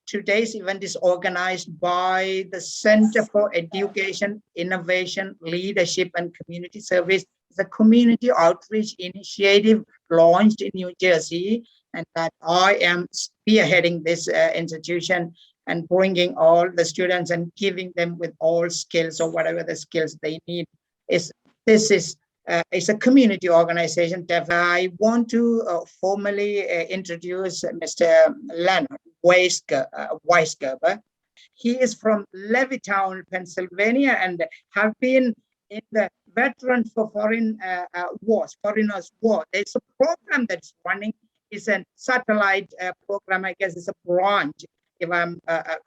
Today's event is organized by the Center for Education, Innovation, Leadership, and Community Service. It's a community outreach initiative launched in New Jersey, and that I am spearheading this institution and bringing all the students and giving them with all skills or whatever the skills they need. It's a community organization. I want to formally introduce Mr. Leonard Weiszgerber. He is from Levittown, Pennsylvania, and have been in the Veterans for Foreigners War. There's a program that's running. It's a satellite program. I guess it's a branch, if I'm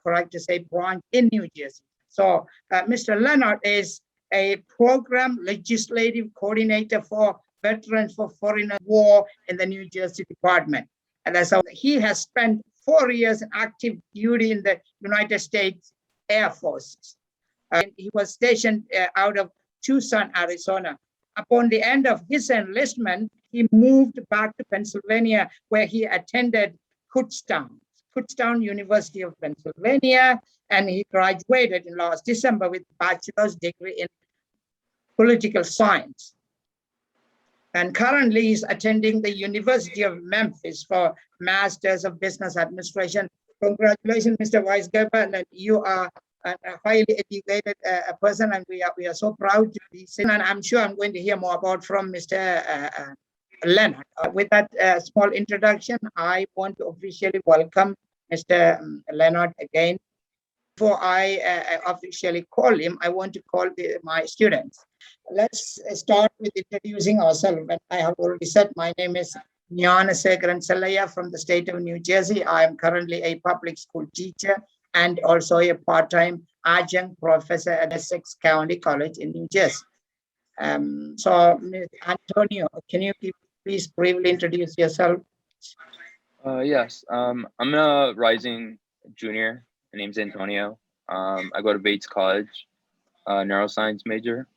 correct to say, branch in New Jersey. So Mr. Leonard is a program legislative coordinator for Veterans for Foreigners War in the New Jersey Department. And so he has spent 4 years in active duty in the United States Air Force. And he was stationed out of Tucson, Arizona. Upon the end of his enlistment, he moved back to Pennsylvania, where he attended Kutztown University of Pennsylvania, and he graduated in last December with a bachelor's degree in political science. And currently he's attending the University of Memphis for Masters of Business Administration. Congratulations, Mr. Weiszgerber, and you are a highly educated person, and we are so proud to be seen. And I'm sure I'm going to hear more about from Mr. Leonard. With that small introduction, I want to officially welcome Mr. Leonard again. Before I officially call him, I want to call my students. Let's start with introducing ourselves. And I have already said my name is Gnanasekharan Selaya from the state of New Jersey. I am currently a public school teacher and also a part-time adjunct professor at Essex County College in New Jersey. So, Ms. Antonio, can you please briefly introduce yourself? Yes, I'm a rising junior. My name's Antonio. I go to Bates College, neuroscience major.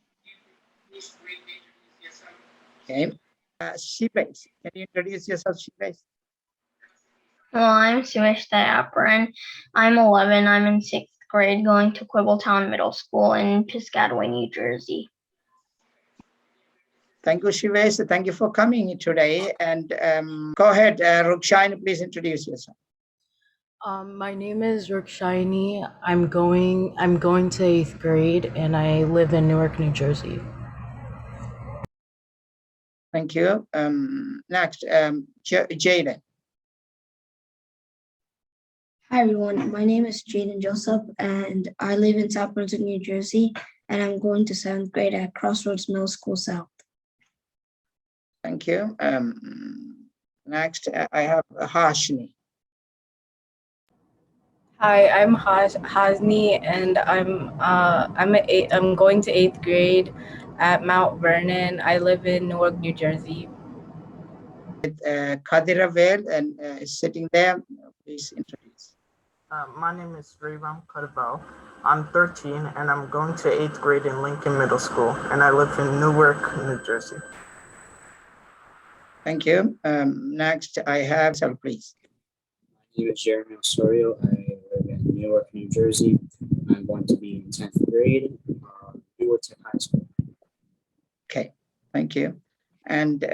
Okay. Shibes, can you introduce yourself, Shibes? Well, I'm Sumesh Dayaparan. I'm 11. I'm in 6th grade going to Quibbletown Middle School in Piscataway, New Jersey. Thank you, Shibes. Thank you for coming today. And go ahead, Rukshani, please introduce yourself. My name is Rukshani. I'm going to 8th grade, and I live in Newark, New Jersey. Thank you. Next, Jaden. Hi everyone, my name is Jaden Joseph, and I live in South Brunswick, New Jersey, and I'm going to 7th grade at Crossroads Middle School South. Thank you. Next, I have Hashni. Hi, I'm Hasni, and I'm going to 8th grade at Mount Vernon. I live in Newark, New Jersey. Kadiravel and is sitting there. Please introduce. My name is Rayvam Kadaval. I'm 13 and I'm going to 8th grade in Lincoln Middle School, and I live in Newark, New Jersey. Thank you. Next, I have Sal, please. My name is Jeremy Osorio. I live in Newark, New Jersey. I'm going to be in 10th grade, Newark High School. Okay, thank you. And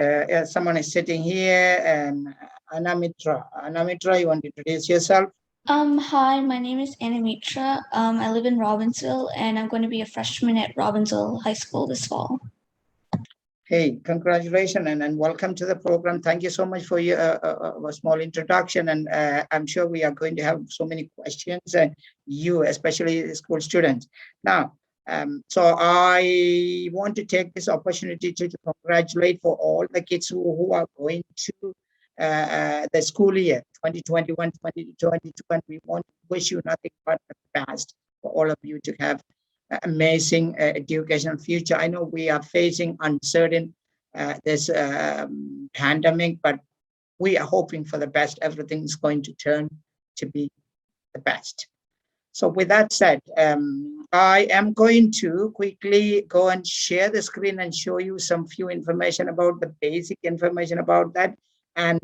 someone is sitting here, and Anamitra. Anamitra, you want to introduce yourself? Hi, my name is Anamitra. I live in Robbinsville, and I'm going to be a freshman at Robbinsville High School this fall. Hey, congratulations and welcome to the program. Thank you so much for your small introduction. And I'm sure we are going to have so many questions, and you, especially the school students. Now, so I want to take this opportunity to congratulate for all the kids who are going to the school year 2021-2022, and we want to wish you nothing but the best for all of you to have amazing educational future. I know we are facing uncertain this pandemic, but we are hoping for the best. Everything is going to turn to be the best. So with that said, I am going to quickly go and share the screen and show you some few information about the basic information about that. And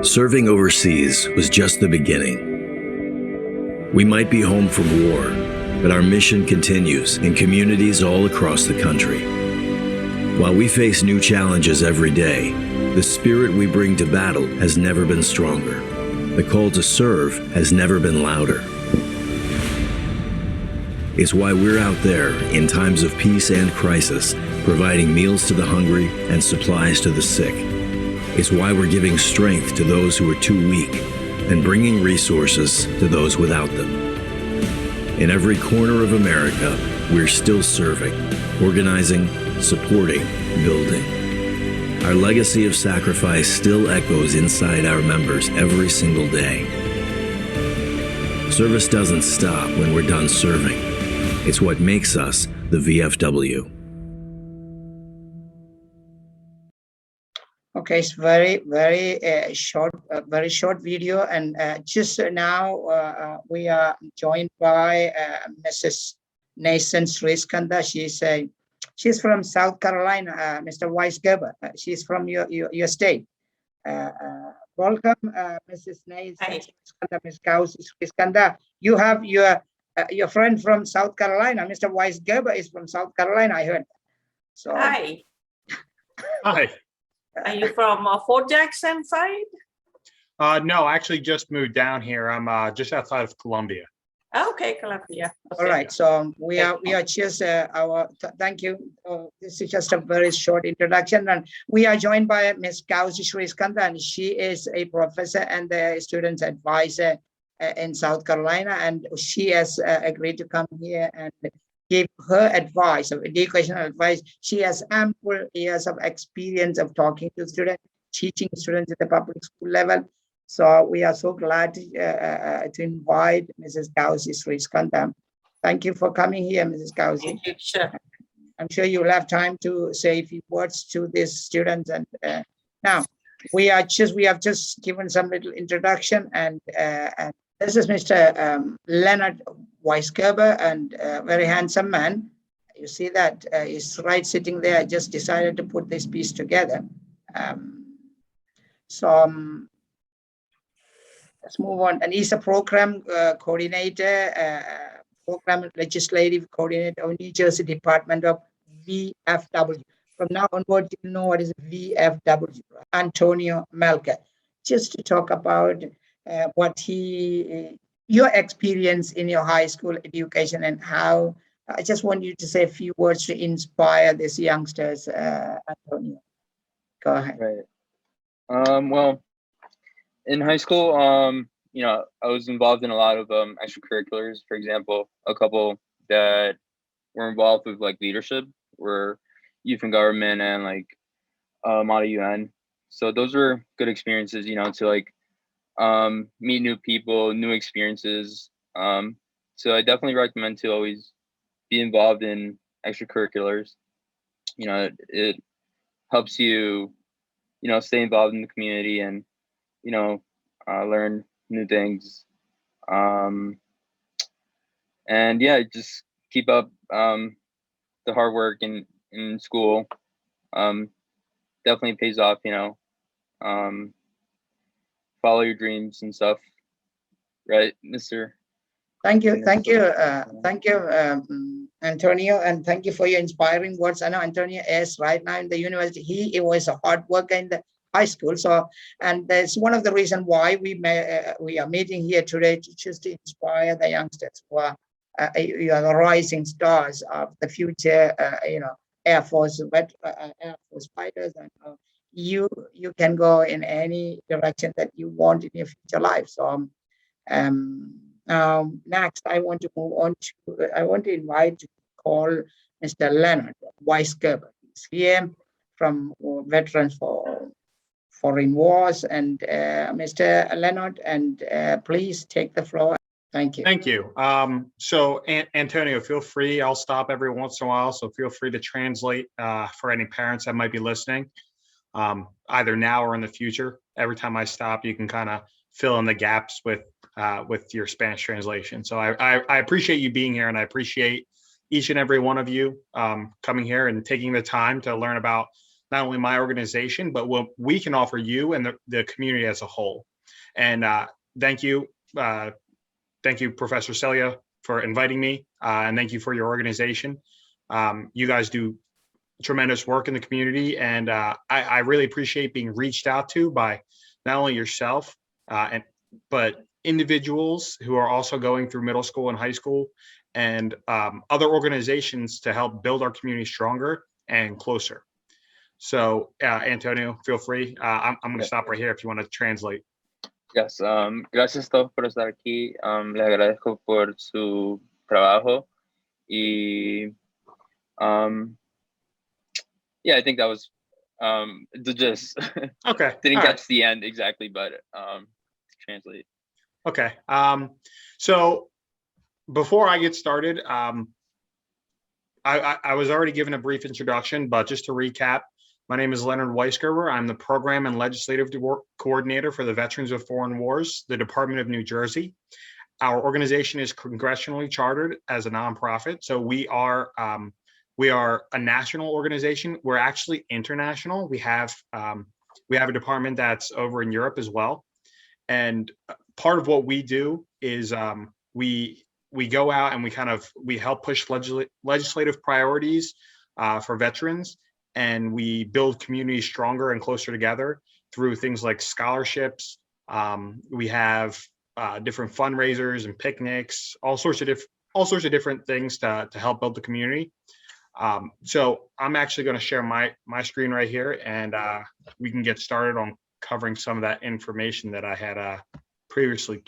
Serving overseas was just the beginning. We might be home from war, but our mission continues in communities all across the country. While we face new challenges every day, the spirit we bring to battle has never been stronger. The call to serve has never been louder. It's why we're out there in times of peace and crisis, providing meals to the hungry and supplies to the sick. It's why we're giving strength to those who are too weak and bringing resources to those without them. In every corner of America, we're still serving, organizing, supporting, building. Our legacy of sacrifice still echoes inside our members every single day. Service doesn't stop when we're done serving. It's what makes us the VFW. Okay, it's very short video, and just now we are joined by Mrs. Nathan Sriskanda. She's from South Carolina, Mr. Weiszgerber. She's from your state. Welcome, Mrs. Nathan Sriskanda, Ms. Sriskanda. You have your friend from South Carolina, Mr. Weiszgerber is from South Carolina, I heard. So Hi. Hi. Are you from Fort Jackson side? No, I actually just moved down here. I'm just outside of Columbia. Okay, Columbia. Okay. all right, so we are just thank you. This is just a very short introduction, and we are joined by Ms. Sriskanda, and she is a professor and a student advisor in South Carolina, and she has agreed to come here and give her advice, of educational advice. She has ample years of experience of talking to students, teaching students at the public school level. So we are so glad to invite Mrs. Sriskanda. Thank you for coming here, Mrs. Kausi. Sure. I'm sure you'll have time to say a few words to these students. And now we have just given some little introduction, and this is Mr. Leonard Weiszgerber, and very handsome man. You see that he's right sitting there. I just decided to put this piece together. Let's move on. And he's a program coordinator, program legislative coordinator of New Jersey Department of VFW. From now onward, you know what is VFW, Antonio Melka. Just to talk about your experience in your high school education, and how I just want you to say a few words to inspire these youngsters, Antonio. Go ahead. Right. Well, in high school, I was involved in a lot of extracurriculars. For example, a couple that were involved with like leadership were youth and government and like Model UN. So those were good experiences, to like meet new people, new experiences. So I definitely recommend to always be involved in extracurriculars. It helps you, stay involved in the community and, learn new things. And yeah, just keep up the hard work in school. Definitely pays off, follow your dreams and stuff, right, Mr. Thank you, Antonio, and thank you for your inspiring words. I know Antonio is right now in the university. He was a hard worker in the high school, so, and that's one of the reasons why we are meeting here today, to just to inspire the youngsters who are the rising stars of the future, Air Force fighters, and you can go in any direction that you want in your future life. So next I want to move on to, I want to invite to call Mr. Leonard Weiszgerber. He's here from Veterans for Foreign Wars, and Mr. Leonard, and please take the floor. Thank you. Thank you. So Antonio, feel free, I'll stop every once in a while, so feel free to translate for any parents that might be listening, either now or in the future. Every time I stop, you can kind of fill in the gaps with your Spanish translation. So I appreciate you being here, and I appreciate each and every one of you coming here and taking the time to learn about not only my organization, but what we can offer you and the community as a whole. And thank you, Professor Celia, for inviting me, and thank you for your organization. You guys do tremendous work in the community, and I really appreciate being reached out to by not only yourself, but individuals who are also going through middle school and high school, and other organizations to help build our community stronger and closer. So Antonio, feel free. I'm going to stop right here if you want to translate. Yes, gracias a todos por estar aquí. Les agradezco por su trabajo. Y yeah, I think that was the gist. Okay. Didn't All catch right. the end exactly, but translate. Okay. So before I get started, I was already given a brief introduction, but just to recap, my name is Leonard Weiszgerber. I'm the Program and Legislative Coordinator for the Veterans of Foreign Wars, the Department of New Jersey. Our organization is congressionally chartered as a nonprofit, so we are a national organization. We're actually international. We have a department that's over in Europe as well, and part of what we do is we go out and we help push legislative priorities for veterans, and we build communities stronger and closer together through things like scholarships. We have different fundraisers and picnics, all sorts of different things to help build the community. So I'm actually going to share my screen right here, and we can get started on covering some of that information that I had previously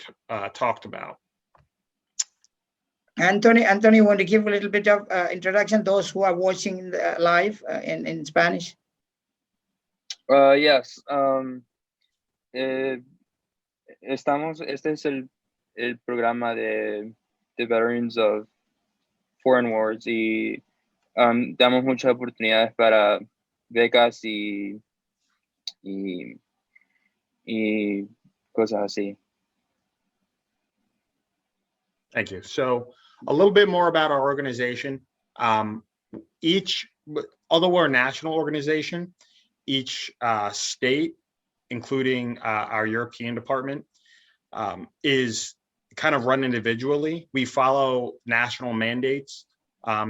talked about. Anthony, you want to give a little bit of introduction, those who are watching live in Spanish? Yes. Este es el programa de Veterans of Foreign Wars, y damos muchas oportunidades para becas y cosas así. Thank you. So a little bit more about our organization. Although we're a national organization, each state, including our European department, is kind of run individually. We follow national mandates.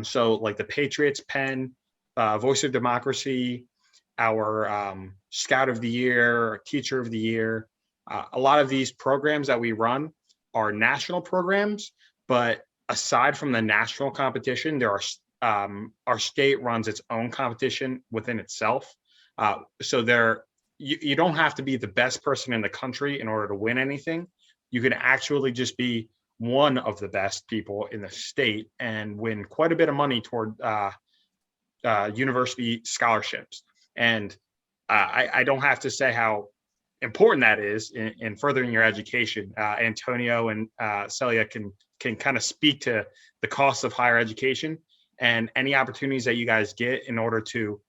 So like the Patriots Pen, Voice of Democracy, our Scout of the Year, Teacher of the Year. A lot of these programs that we run are national programs, but aside from the national competition, there are our state runs its own competition within itself. So you don't have to be the best person in the country in order to win anything. You can actually just be one of the best people in the state and win quite a bit of money toward university scholarships. And I don't have to say how important that is in furthering your education. Antonio and Celia can kind of speak to the cost of higher education, and any opportunities that you guys get in order to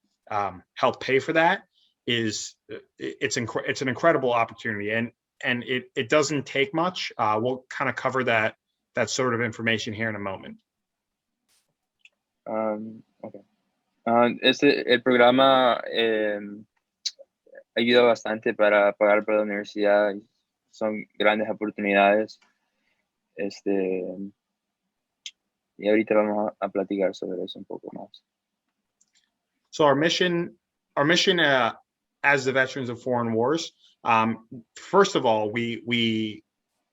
help pay for that it's an incredible opportunity, and it doesn't take much. We'll kind of cover that sort of information here in a moment. Okay. El programa ayuda bastante para pagar para la universidad. Son grandes oportunidades. Y ahorita vamos a platicar sobre eso un poco más. So our mission as the Veterans of Foreign Wars, first of all, we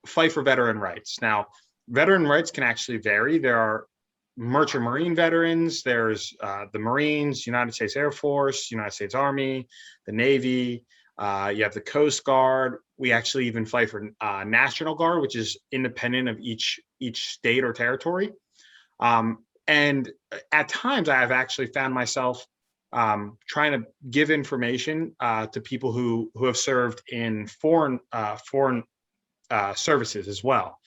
fight for veteran rights. Now, veteran rights can actually vary. There are merchant marine veterans, there's the Marines, United States Air Force, United States Army, the Navy, you have the Coast Guard. We actually even fight for National Guard, which is independent of each state or territory. And at times I have actually found myself trying to give information to people who have served in foreign services as well.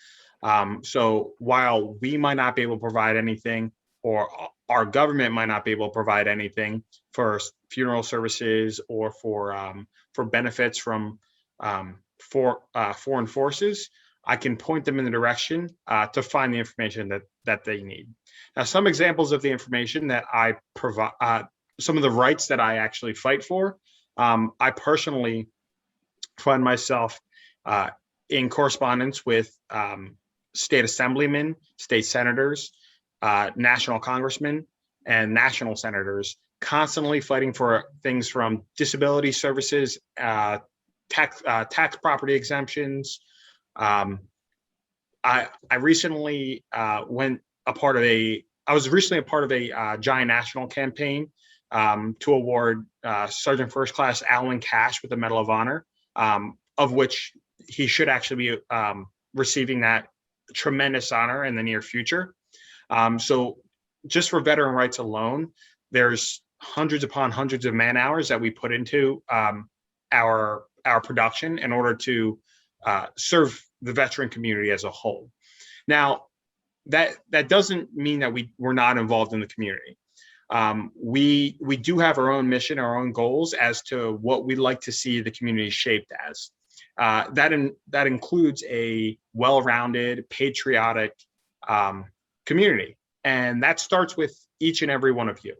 So while we might not be able to provide anything, or our government might not be able to provide anything for funeral services or for benefits from foreign forces, I can point them in the direction to find the information that they need. Now, some examples of the information that I provide some of the rights that I actually fight for. I personally find myself in correspondence with state assemblymen, state senators, national congressmen, and national senators, constantly fighting for things from disability services, tax property exemptions. I recently I was recently a part of a giant national campaign to award Sergeant First Class Alan Cash with the Medal of Honor, of which he should actually be receiving that tremendous honor in the near future. So just for veteran rights alone, there's hundreds upon hundreds of man hours that we put into our production in order to serve the veteran community as a whole. Now, that doesn't mean that we're not involved in the community. We do have our own mission, our own goals as to what we'd like to see the community shaped as. That includes a well-rounded, patriotic community, and that starts with each and every one of you.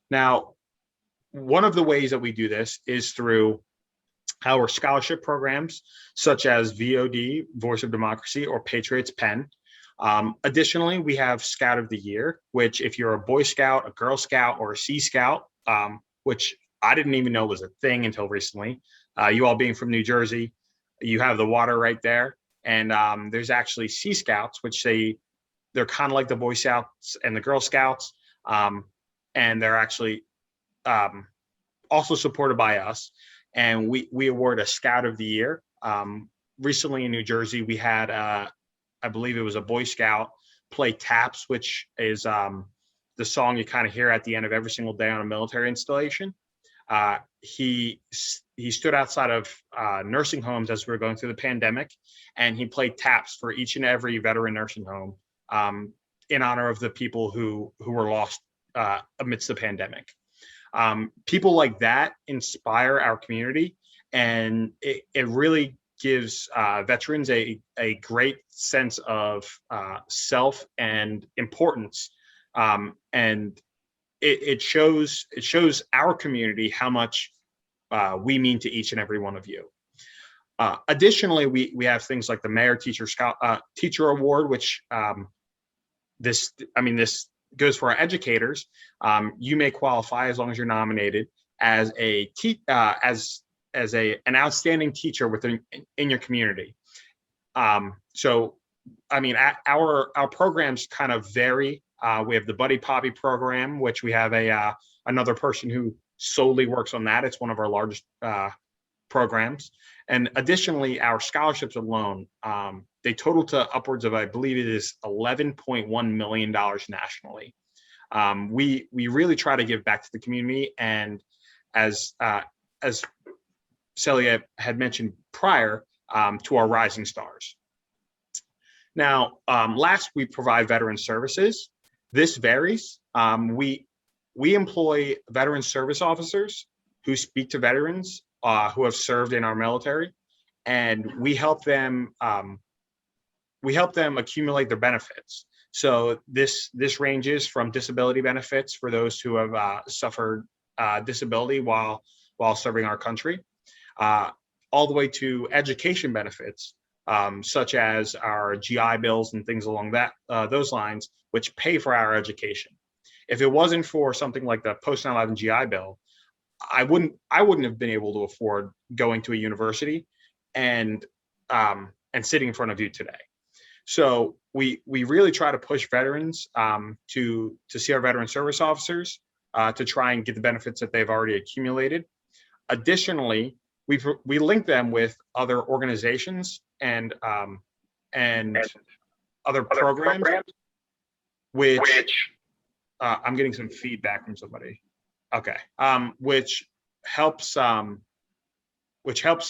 Now, one of the ways that we do this is through our scholarship programs, such as VOD, Voice of Democracy, or Patriots Pen. Additionally, we have Scout of the Year, which if you're a Boy Scout, a Girl Scout, or a Sea Scout, which I didn't even know was a thing until recently. You all being from New Jersey, you have the water right there. And there's actually Sea Scouts, which they're kind of like the Boy Scouts and the Girl Scouts. And they're actually also supported by us. And we award a Scout of the Year. Recently in New Jersey, we had, I believe it was a Boy Scout play Taps, which is the song you kind of hear at the end of every single day on a military installation. He stood outside of nursing homes as we were going through the pandemic, and he played Taps for each and every veteran nursing home in honor of the people who were lost amidst the pandemic. People like that inspire our community, and it really gives veterans a great sense of self and importance, and it shows our community how much we mean to each and every one of you. Additionally, we have things like the Mayor Teacher Award, which this goes for our educators. You may qualify as long as you're nominated as an outstanding teacher in your community. So, our programs kind of vary. We have the Buddy Poppy program, which we have another person who solely works on that. It's one of our largest programs. And additionally, our scholarships alone, they total to upwards of, I believe it is $11.1 million nationally. We really try to give back to the community, and as Celia had mentioned prior, to our rising stars. Now, last, we provide veteran services. This varies. We employ veteran service officers who speak to veterans who have served in our military, and we help them accumulate their benefits. So this ranges from disability benefits for those who have suffered disability while serving our country, all the way to education benefits, such as our GI bills and things along those lines, which pay for our education. If it wasn't for something like the post 9/11 GI Bill, I wouldn't have been able to afford going to a university and sitting in front of you today. So we really try to push veterans to see our veteran service officers to try and get the benefits that they've already accumulated. Additionally, we link them with other organizations and other programs, which I'm getting some feedback from somebody. Okay, which helps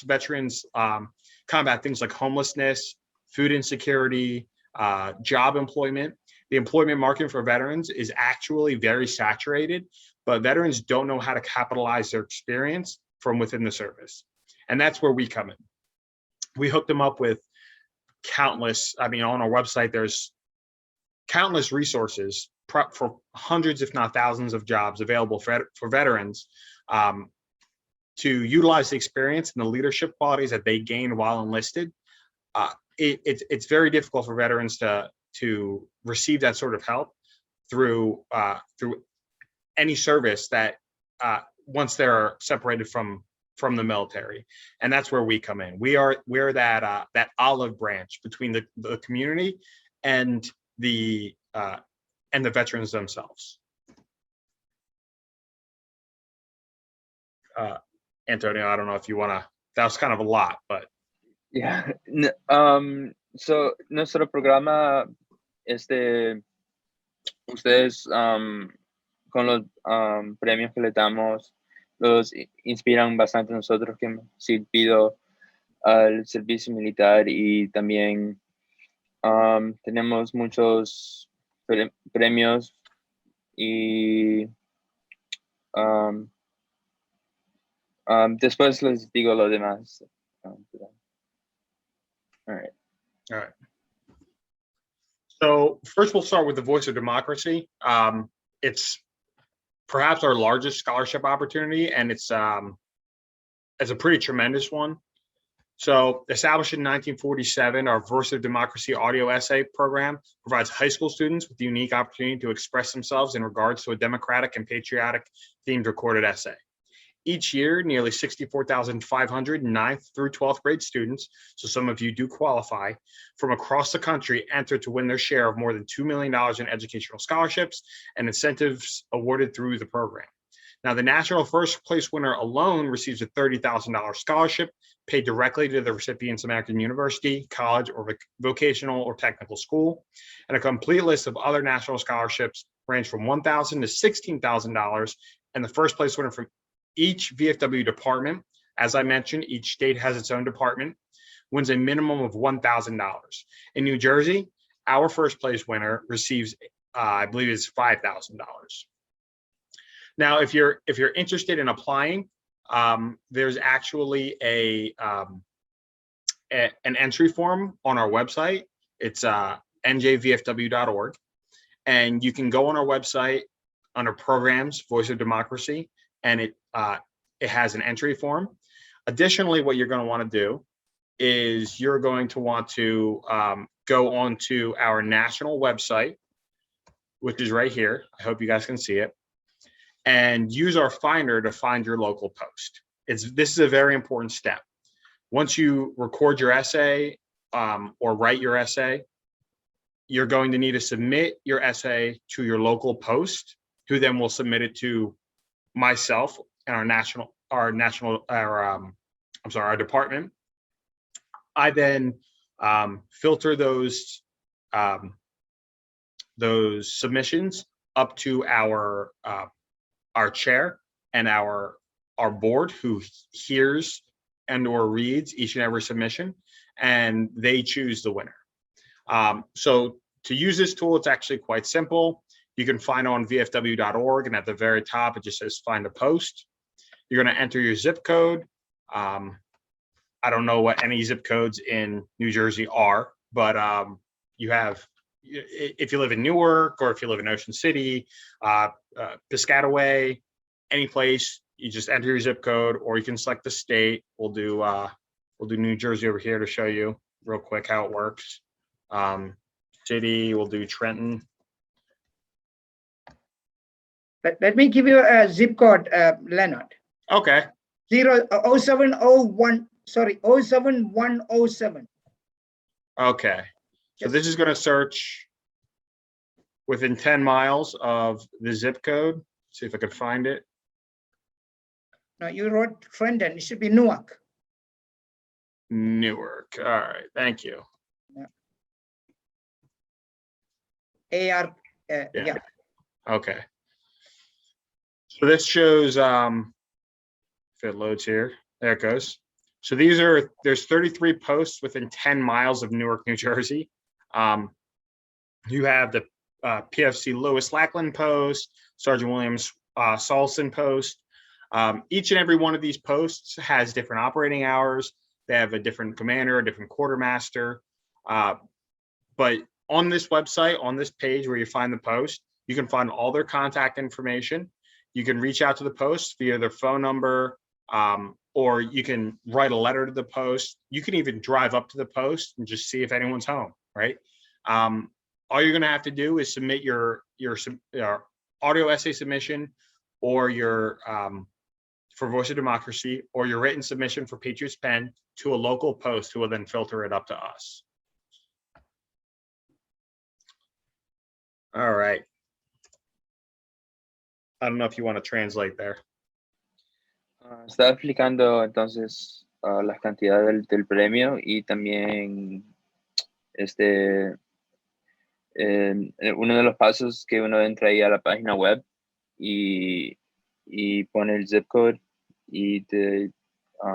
veterans combat things like homelessness, food insecurity, job employment. The employment market for veterans is actually very saturated, but veterans don't know how to capitalize their experience from within the service. And that's where we come in. We hook them up with countless, on our website, there's countless resources for hundreds, if not thousands, of jobs available for veterans to utilize the experience and the leadership qualities that they gained while enlisted. It's very difficult for veterans to receive that sort of help through any service that once they're separated from the military, and that's where we come in. We're that olive branch between the community and the veterans themselves. Antonio, I don't know if you want to. That was kind of a lot, but yeah. So nuestro programa, ustedes con los premios que les damos, los inspiran bastante a nosotros que hemos servido al servicio militar, y también tenemos muchos premios y después les digo lo demás. All right. So first, we'll start with the Voice of Democracy. It's perhaps our largest scholarship opportunity, and it's a pretty tremendous one. So established in 1947, our Voice of Democracy audio essay program provides high school students with the unique opportunity to express themselves in regards to a democratic and patriotic themed recorded essay. Each year, nearly 64,500 9th through 12th grade students, so some of you do qualify, from across the country enter to win their share of more than $2 million in educational scholarships and incentives awarded through the program. Now, the national first place winner alone receives a $30,000 scholarship paid directly to the recipient's American university, college, or vocational or technical school. And a complete list of other national scholarships range from $1,000 to $16,000. And the first place winner from each VFW department, as I mentioned, each state has its own department, wins a minimum of $1,000. In New Jersey, our first place winner receives, I believe it's $5,000. Now, if you're interested in applying, there's actually an entry form on our website. It's njvfw.org, and you can go on our website under Programs, Voice of Democracy, and it has an entry form. Additionally, what you're going to want to do is you're going to want to go onto our national website, which is right here. I hope you guys can see it, and use our finder to find your local post. This is a very important step. Once you record your essay or write your essay, you're going to need to submit your essay to your local post, who then will submit it to myself and our department. I then filter those submissions up to our chair and our board, who hears and or reads each and every submission, and they choose the winner. So to use this tool, it's actually quite simple. You can find it on vfw.org, and at the very top, it just says find a post. You're going to enter your zip code. I don't know what any zip codes in New Jersey are, but you have, if you live in Newark or if you live in Ocean City, Piscataway, any place, you just enter your zip code, or you can select the state. We'll do New Jersey over here to show you real quick how it works. City, we'll do Trenton. Let me give you a zip code, Leonard. Okay. 07107. Okay. So this is going to search within 10 miles of the zip code. See if I can find it. No, you wrote Trenton. It should be Newark. Newark. All right. Thank you. Yeah. Yeah. Okay. So this shows, if it loads here, there it goes. So there's 33 posts within 10 miles of Newark, New Jersey. You have the PFC Lewis Lackland post, Sergeant Williams Salson post. Each and every one of these posts has different operating hours. They have a different commander, a different quartermaster. But on this website, on this page where you find the post, You can find all their contact information. You can reach out to the post via their phone number, or you can write a letter to the post. You can even drive up to the post and just see if anyone's home, right? All you're gonna have to do is submit your audio essay submission, or your for Voice of Democracy, or your written submission for Patriots Pen to a local post, who will then filter it up to us. All right. I don't know if you want to translate there. Estaba explicando entonces las cantidades del premio, y también uno de los pasos que uno entra ahí a la página web y pone el zip code y te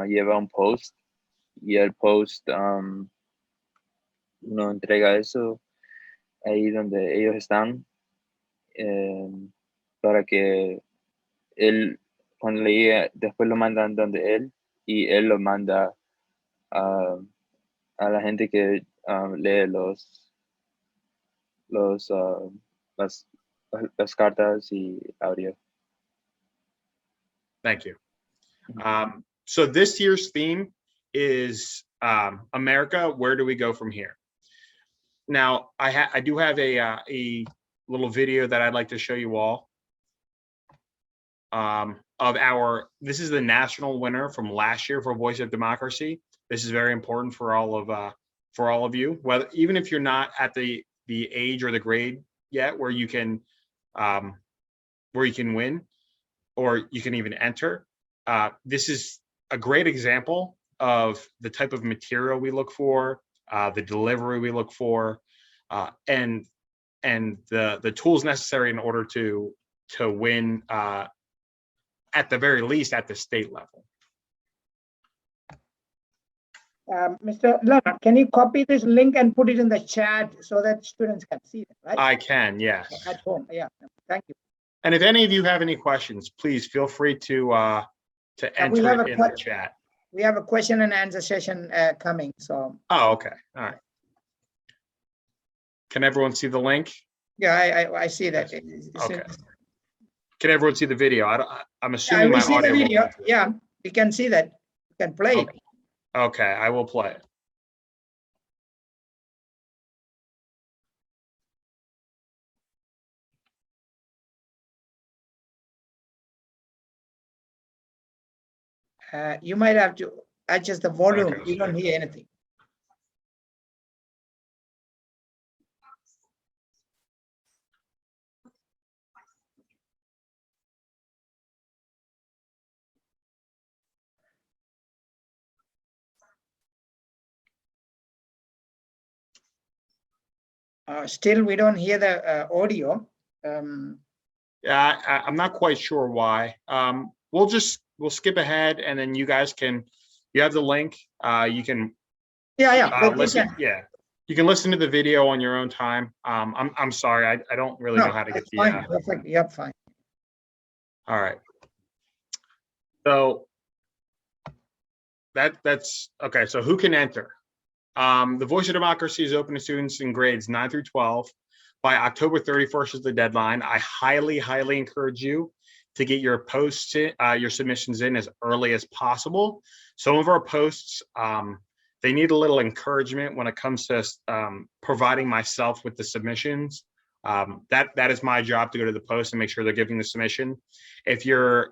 lleva a un post, y el post uno entrega eso ahí donde ellos están, para que él, cuando le llegue, después lo mandan donde él, y él lo manda a la gente que lee las cartas y audio. Thank you. So this year's theme is America, where do we go from here? Now, I do have a little video that I'd like to show you all of this is the national winner from last year for Voice of Democracy. This is very important for all of you, whether, even if you're not at the age or the grade yet where you can win, or you can even enter. This is a great example of the type of material we look for, the delivery we look for, and the tools necessary in order to win, at the very least at the state level. Mr. Leonard, can you copy this link and put it in the chat so that students can see it, right? I can, yes. At home, yeah, thank you. And if any of you have any questions, please feel free to enter it in the chat. We have a question and answer session coming, so. Oh, okay, all right. Can everyone see the link? Yeah, I see that. Okay. Can everyone see the video? I'm assuming my see audio. the video. Yeah, we can see that. You can play it. Okay, I will play it. You might have to adjust the volume. Okay, You don't hear anything. Still, we don't hear the audio. Yeah, I'm not quite sure why. We'll skip ahead, and then you guys you have the link. You can listen. Yeah, you can listen to the video on your own time. I'm sorry, I don't really know how to get the. Fine. Perfect. Yep, fine. All right. So that's okay. So who can enter? The Voice of Democracy is open to students in grades 9 through 12. By October 31st is the deadline. I highly encourage you to get your posts, your submissions in as early as possible. Some of our posts, they need a little encouragement when it comes to providing myself with the submissions. That is my job, to go to the post and make sure they're giving the submission. If you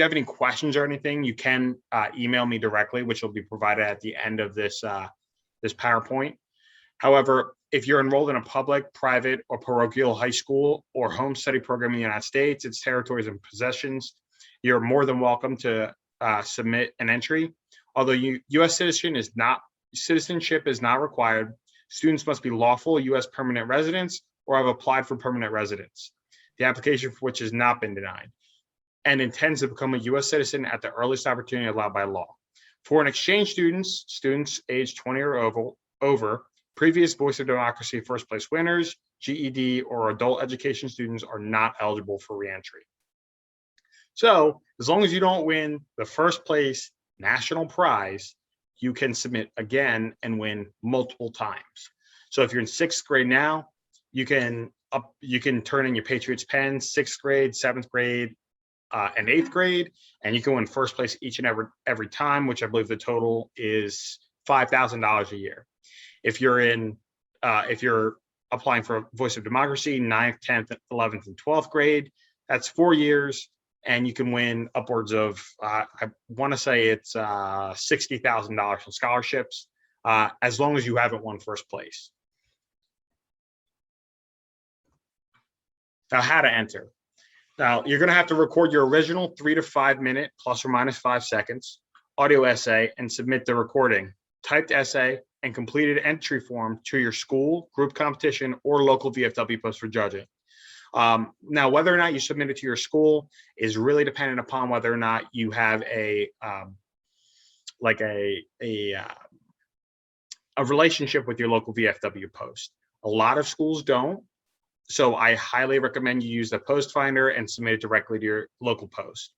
have any questions or anything, you can email me directly, which will be provided at the end of this PowerPoint. However, if you're enrolled in a public, private, or parochial high school or home study program in the United States, its territories and possessions, you're more than welcome to submit an entry. Although U.S. citizenship is not required, students must be lawful U.S. permanent residents or have applied for permanent residence, the application for which has not been denied, and intends to become a U.S. citizen at the earliest opportunity allowed by law. Foreign exchange students age 20 or over, previous Voice of Democracy first place winners, GED, or adult education students are not eligible for reentry. So as long as you don't win the first place national prize, you can submit again and win multiple times. So if you're in 6th grade now, you can you can turn in your Patriots pen, 6th grade, 7th grade, and 8th grade, and you can win first place each and every time, which I believe the total is $5,000 a year. If you're applying for Voice of Democracy, 9th, 10th, 11th, and 12th grade, that's 4 years, and you can win upwards of, I want to say it's $60,000 in scholarships, as long as you haven't won first place. Now, how to enter. Now, you're going to have to record your original 3 to 5 minute plus or minus 5 seconds audio essay and submit the recording, typed essay, and completed entry form to your school, group competition, or local VFW post for judging. Now, whether or not you submit it to your school is really dependent upon whether or not you have a relationship with your local VFW post. A lot of schools don't. So I highly recommend you use the post finder and submit it directly to your local post.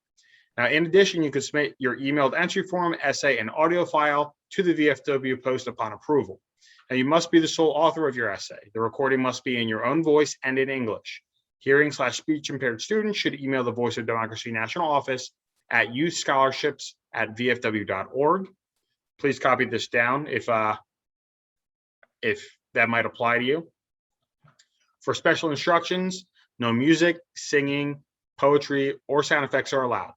Now, in addition, you can submit your emailed entry form, essay, and audio file to the VFW post upon approval. Now, you must be the sole author of your essay. The recording must be in your own voice and in English. Hearing/speech impaired students should email the Voice of Democracy National Office at youthscholarships@vfw.org. Please copy this down if that might apply to you. For special instructions, no music, singing, poetry, or sound effects are allowed.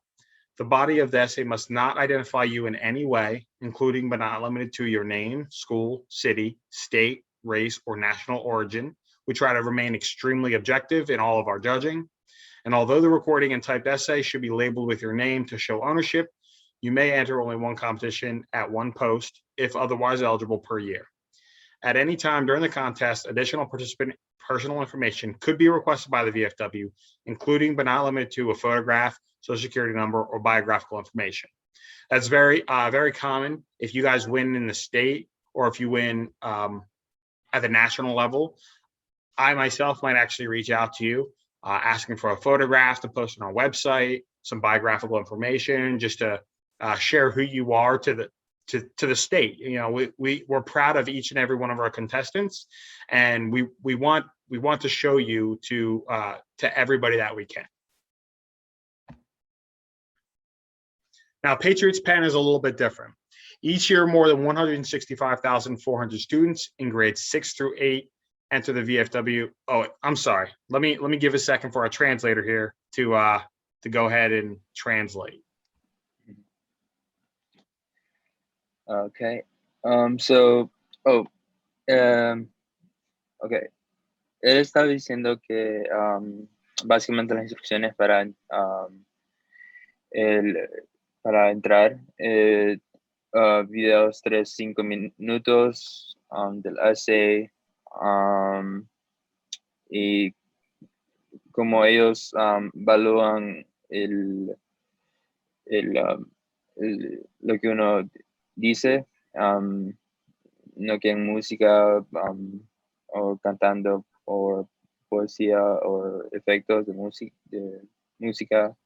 The body of the essay must not identify you in any way, including but not limited to your name, school, city, state, race, or national origin. We try to remain extremely objective in all of our judging. And although the recording and typed essay should be labeled with your name to show ownership, you may enter only one competition at one post, if otherwise eligible, per year. At any time during the contest, additional participant personal information could be requested by the VFW, including but not limited to a photograph, social security number, or biographical information. That's very common if you guys win in the state or if you win at the national level. I myself might actually reach out to you asking for a photograph to post on our website, some biographical information, just to share who you are to the state. You know, we're proud of each and every one of our contestants, and we want to show you to everybody that we can. Now, Patriots Pen is a little bit different. Each year, more than 165,400 students in grades 6 through 8 enter the VFW. Oh, I'm sorry. Let me give a second for our translator here to go ahead and translate. Okay. Okay. Él estaba diciendo que básicamente las instrucciones para entrar, videos 3-5 minutos del essay, y como ellos evalúan lo que uno dice, no que en música o cantando o poesía o efectos de música.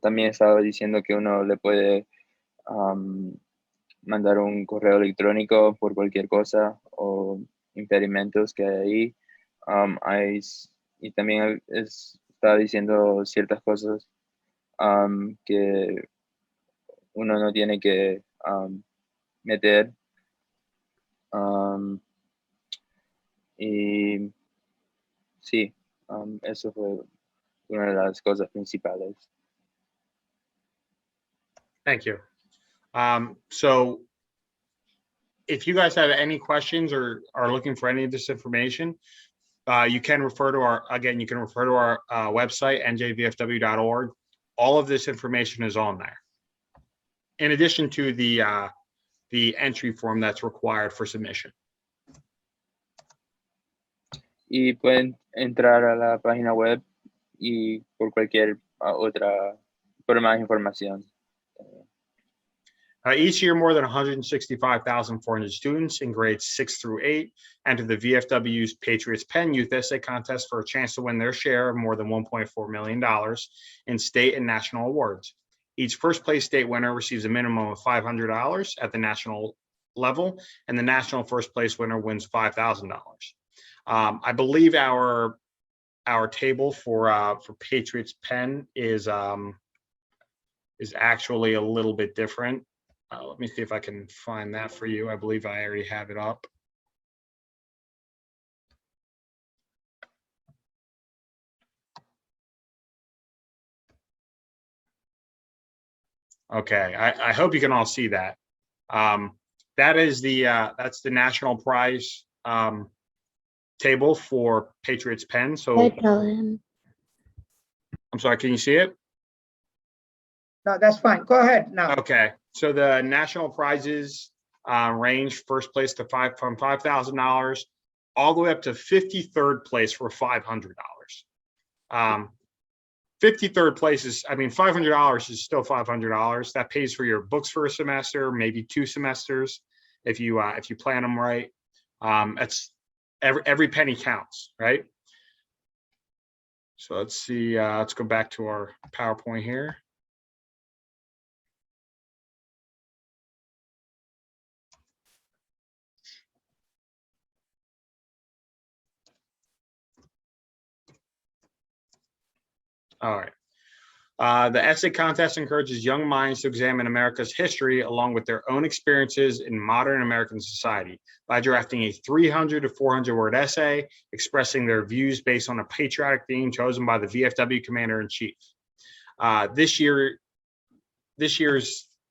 También estaba diciendo que uno le puede mandar un correo electrónico por cualquier cosa o impedimentos que hay ahí. Y también estaba diciendo ciertas cosas que uno no tiene que meter. Y sí, eso fue una de las cosas principales. Thank you. So if you guys have any questions or are looking for any of this information, you can refer to our website, njvfw.org. All of this information is on there. In addition to the entry form that's required for submission. Y pueden entrar a la página web y por cualquier por más información. Each year, more than 165,400 students in grades 6 through 8 enter the VFW's Patriots Pen Youth Essay Contest for a chance to win their share of more than $1.4 million in state and national awards. Each first place state winner receives a minimum of $500 at the national level, and the national first place winner wins $5,000. I believe our our table for Patriots Pen is actually a little bit different. Let me see if I can find that for you. I believe I already have it up. Okay, I hope you can all see that. That is that's the national prize table for Patriots Pen. So tell him. I'm sorry, can you see it? No, that's fine. Go ahead now. Okay, so the national prizes range first place to from $5,000 all the way up to 53rd place for $500. 53rd place is, I mean, $500 is still $500. That pays for your books for a semester, maybe 2 semesters, if you plan them right. It's every penny counts, right? So let's see. Let's go back to our PowerPoint here. All right. The essay contest encourages young minds to examine America's history along with their own experiences in modern American society by drafting a 300 to 400 word essay expressing their views based on a patriotic theme chosen by the VFW Commander-in-Chief. This year's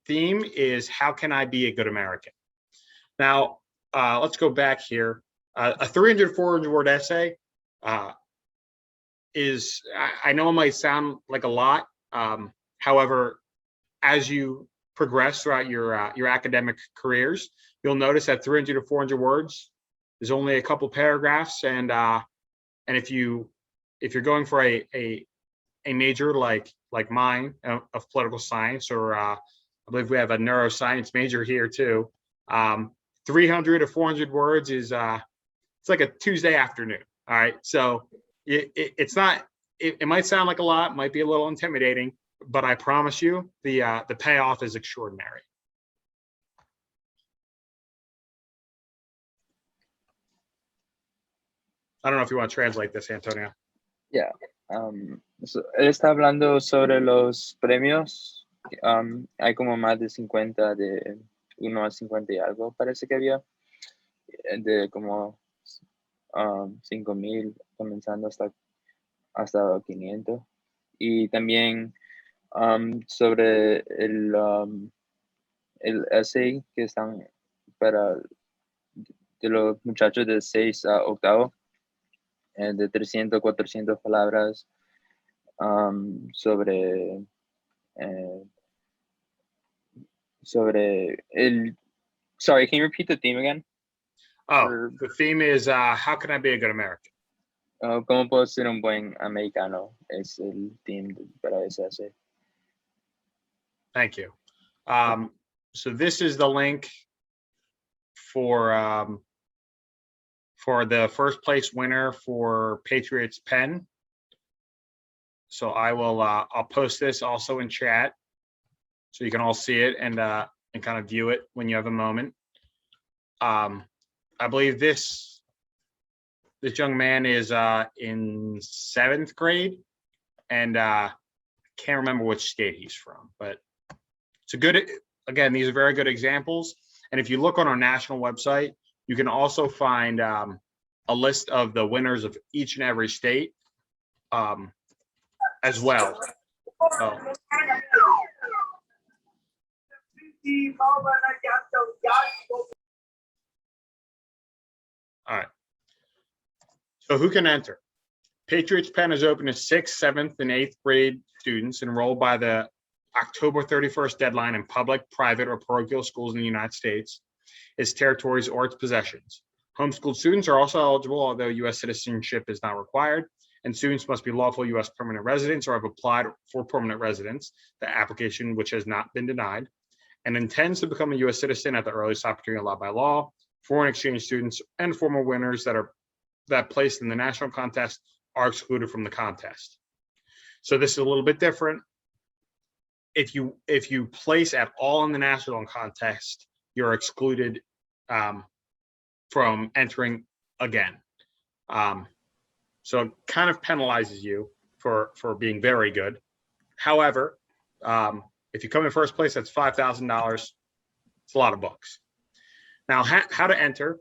theme is How Can I Be a Good American? Now, let's go back here. A 300 to 400 word essay is, I know it might sound like a lot. However, as you progress throughout your academic careers, you'll notice that 300 to 400 words is only a couple paragraphs, and if you're going for a major like mine of political science, or I believe we have a neuroscience major here too, 300 to 400 words is it's like a Tuesday afternoon. All right, so it's not. It might sound like a lot, might be a little intimidating, but I promise you the payoff is extraordinary. I don't know if you want to translate this, Antonio. Yeah. So, él está hablando sobre los premios. Hay como más de 50, de 1 a 50 y algo, parece que había, de como 5,000, comenzando hasta 500. Y también sobre el essay que están para de los muchachos de 6 a 8, de 300, 400 palabras, sobre el. Sorry, can you repeat the theme again? Oh, the theme is How Can I Be a Good American? ¿Cómo puedo ser un buen americano? Es el theme para ese essay. Thank you. So this is the link for the first place winner for Patriots Pen. So I will I'll post this also in chat so you can all see it and kind of view it when you have a moment. I believe this young man is in 7th grade, and can't remember which state he's from, but it's a good, again, these are very good examples. And if you look on our national website, you can also find a list of the winners of each and every state as well. So. All right. So who can enter? Patriots Pen is open to 6th, 7th, and 8th grade students enrolled by the October 31st deadline in public, private, or parochial schools in the United States, its territories, or its possessions. Homeschooled students are also eligible, although U.S. citizenship is not required, and students must be lawful U.S. permanent residents or have applied for permanent residence, the application which has not been denied, and intends to become a U.S. citizen at the earliest opportunity allowed by law. Foreign exchange students and former winners that placed in the national contest are excluded from the contest. So this is a little bit different. If you place at all in the national contest, you're excluded from entering again. So it kind of penalizes you for being very good. However, if you come in first place, that's $5,000. It's a lot of bucks. Now, how to enter.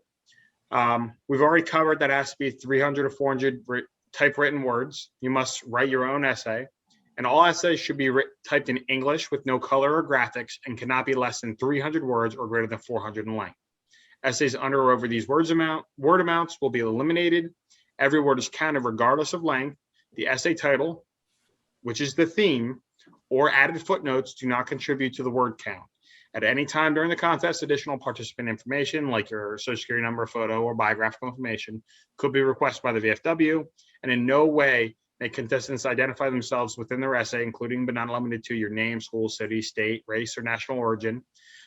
We've already covered that it has to be 300 or 400 typewritten words. You must write your own essay. And all essays should be typed in English with no color or graphics and cannot be less than 300 words or greater than 400 in length. Essays under or over these word amounts will be eliminated. Every word is counted regardless of length. The essay title, which is the theme, or added footnotes do not contribute to the word count. At any time during the contest, additional participant information like your social security number, photo, or biographical information could be requested by the VFW, and in no way may contestants identify themselves within their essay, including but not limited to your name, school, city, state, race, or national origin.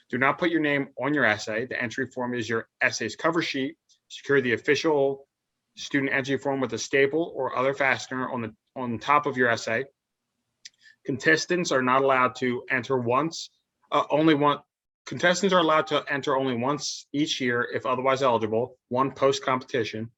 Do not put your name on your essay. The entry form is your essay's cover sheet. Secure the official student entry form with a staple or other fastener on top of your essay. Contestants are not allowed to enter Contestants are allowed to enter only once each year if otherwise eligible, one post-competition.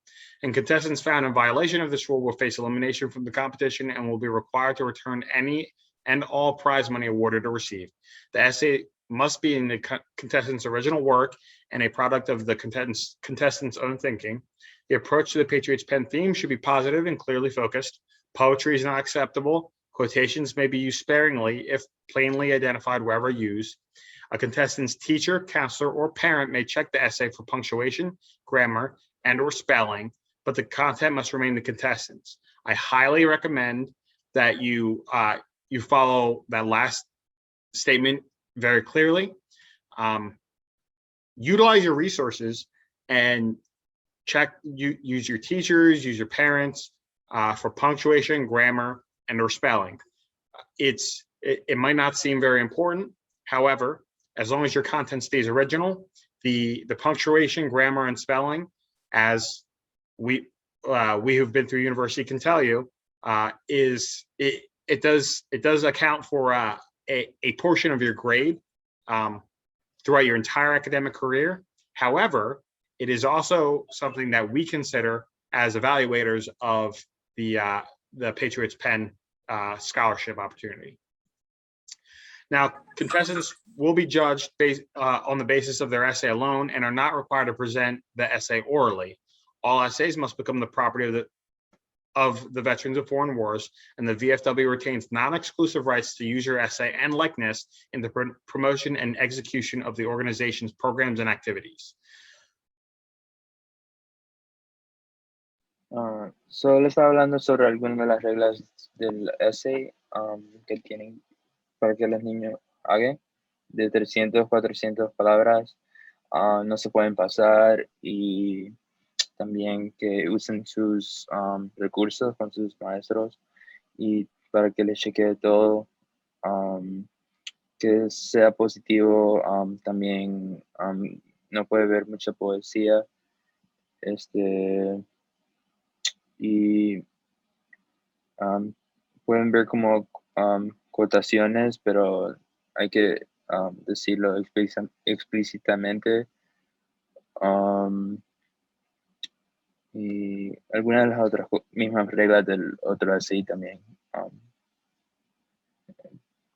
And contestants found in violation of this rule will face elimination from the competition and will be required to return any and all prize money awarded or received. The essay must be in the contestant's original work and a product of the contestant's own thinking. The approach to the Patriots Pen theme should be positive and clearly focused. Poetry is not acceptable. Quotations may be used sparingly if plainly identified wherever used. A contestant's teacher, counselor, or parent may check the essay for punctuation, grammar, and/or spelling, but the content must remain the contestant's. I highly recommend that you follow that last statement very clearly. Utilize your resources and use your teachers, use your parents for punctuation, grammar, and/or spelling. It might not seem very important. However, as long as your content stays original, the punctuation, grammar, and spelling, as we who've been through university can tell you, it does account for a portion of your grade throughout your entire academic career. However, it is also something that we consider as evaluators of the Patriots Pen scholarship opportunity. Now, contestants will be judged on the basis of their essay alone and are not required to present the essay orally. All essays must become the property of the Veterans of Foreign Wars, and the VFW retains non-exclusive rights to use your essay and likeness in the promotion and execution of the organization's programs and activities. Solo estaba hablando sobre algunas de las reglas del essay que tienen para que los niños hagan, de 300, 400 palabras, no se pueden pasar, y también que usen sus recursos con sus maestros y para que les chequee todo, que sea positivo. También no puede ver mucha poesía, y pueden ver como cotaciones, pero hay que decirlo explícitamente. Y algunas de las otras mismas reglas del otro así también. Do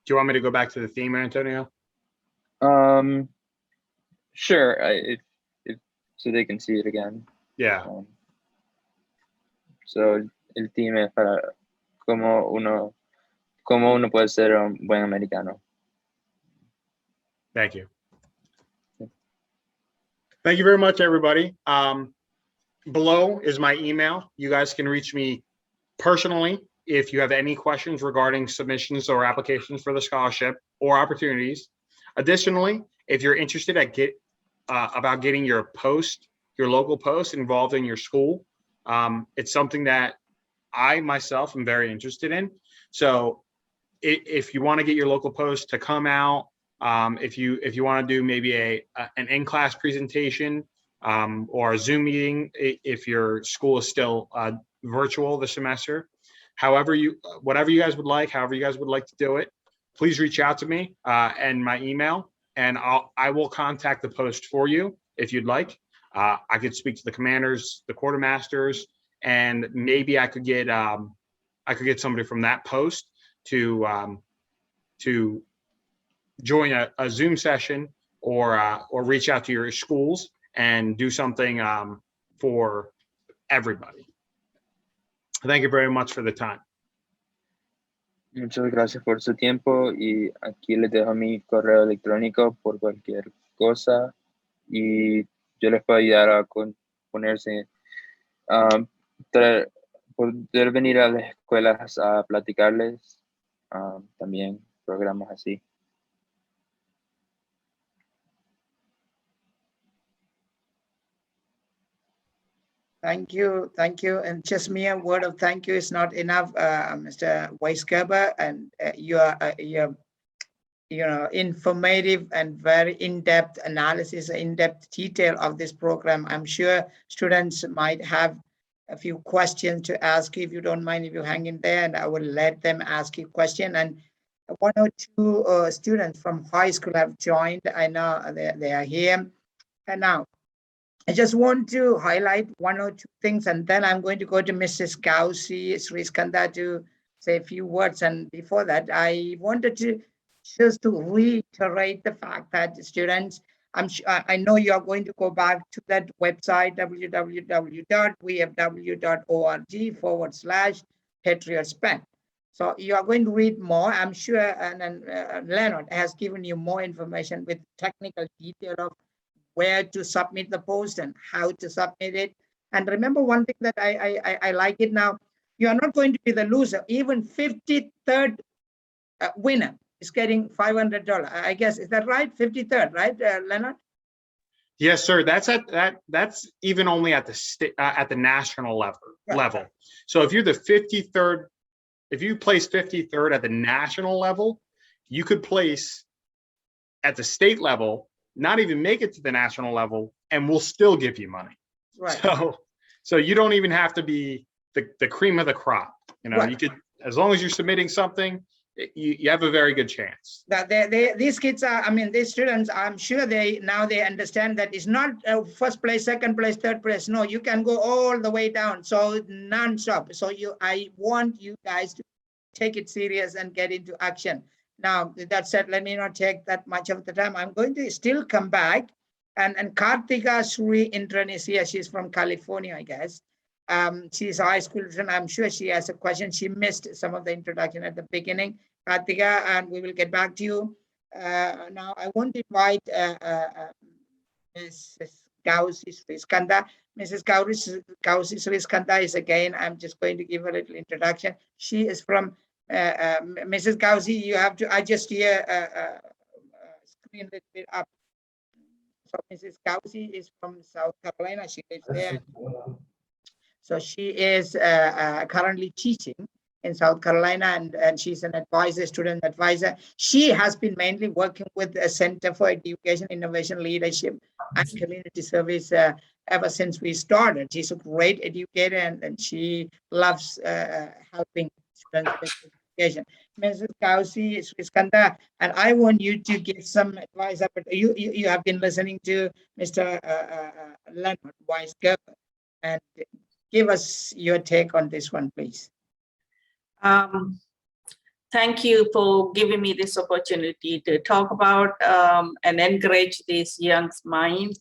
you want me to go back to the theme, Antonio? Sure, if so they can see it again. Yeah. So el theme es para cómo uno puede ser un buen americano. Thank you. Thank you very much, everybody. Below is my email. You guys can reach me personally if you have any questions regarding submissions or applications for the scholarship or opportunities. Additionally, if you're interested about getting your local post involved in your school, it's something that I myself am very interested in. So if you want to get your local post to come out, if you want to do maybe an in-class presentation, or a Zoom meeting, if your school is still virtual this semester, whatever you guys would like, however you guys would like to do it, please reach out to me and my email, and I will contact the post for you if you'd like. I could speak to the commanders, the quartermasters, and maybe I could get somebody from that post to join a Zoom session or reach out to your schools and do something for everybody. Thank you very much for the time. Muchas gracias por su tiempo y aquí les dejo mi correo electrónico por cualquier cosa y yo les puedo ayudar a ponerse, poder venir a las escuelas a platicarles, también programas así. Thank you. And just mere word of thank you is not enough, Mr. Weiszgerber, and your informative and very in-depth analysis, in-depth detail of this program. I'm sure students might have a few questions to ask you. If you don't mind, if you hang in there, and I will let them ask you a question. And one or two students from high school have joined. I know they are here. And now, I just want to highlight one or two things, and then I'm going to go to Mrs. Gausi Sriskanda to say a few words. And before that, I wanted to just to reiterate the fact that students, I know you are going to go back to that website, www.vfw.org/patriotspend. So you are going to read more, I'm sure, and Leonard has given you more information with technical detail of where to submit the post and how to submit it. And remember one thing that I like it now, you are not going to be the loser. Even 53rd winner is getting $500. I guess, is that right? 53rd, right, Leonard? Yes, sir. That's even only at the at the national level. So if you're the 53rd, if you place 53rd at the national level, you could place at the state level, not even make it to the national level, and we'll still give you money. Right. So you don't even have to be the cream of the crop. You know, right. You could, as long as you're submitting something, you have a very good chance. That these kids are, I mean, these students, I'm sure they understand that it's not first place, second place, third place. No, you can go all the way down. So non-stop. So I want you guys to take it serious and get into action. Now, that said, let me not take that much of the time. I'm going to still come back. And Kartika Sri Indran is here. She's from California, I guess. She's a high school student. I'm sure she has a question. She missed some of the introduction at the beginning. Kartika, and we will get back to you. Now, I want to invite Mrs. Gausi Sriskanda. Mrs. Gausi Sriskanda is again, I'm just going to give a little introduction. She is from Mrs. Gausi, you have to adjust your screen a little bit up. So Mrs. Gausi is from South Carolina. She lives there. So she is currently teaching in South Carolina, and she's an advisor, student advisor. She has been mainly working with the Center for Education, Innovation, Leadership, and Community Service ever since we started. She's a great educator, and she loves helping students with education. Mrs. Gausi Sriskanda, and I want you to give some advice. But you have been listening to Mr. Leonard Weiszgerber, and give us your take on this one, please. Thank you for giving me this opportunity to talk about and encourage these young minds.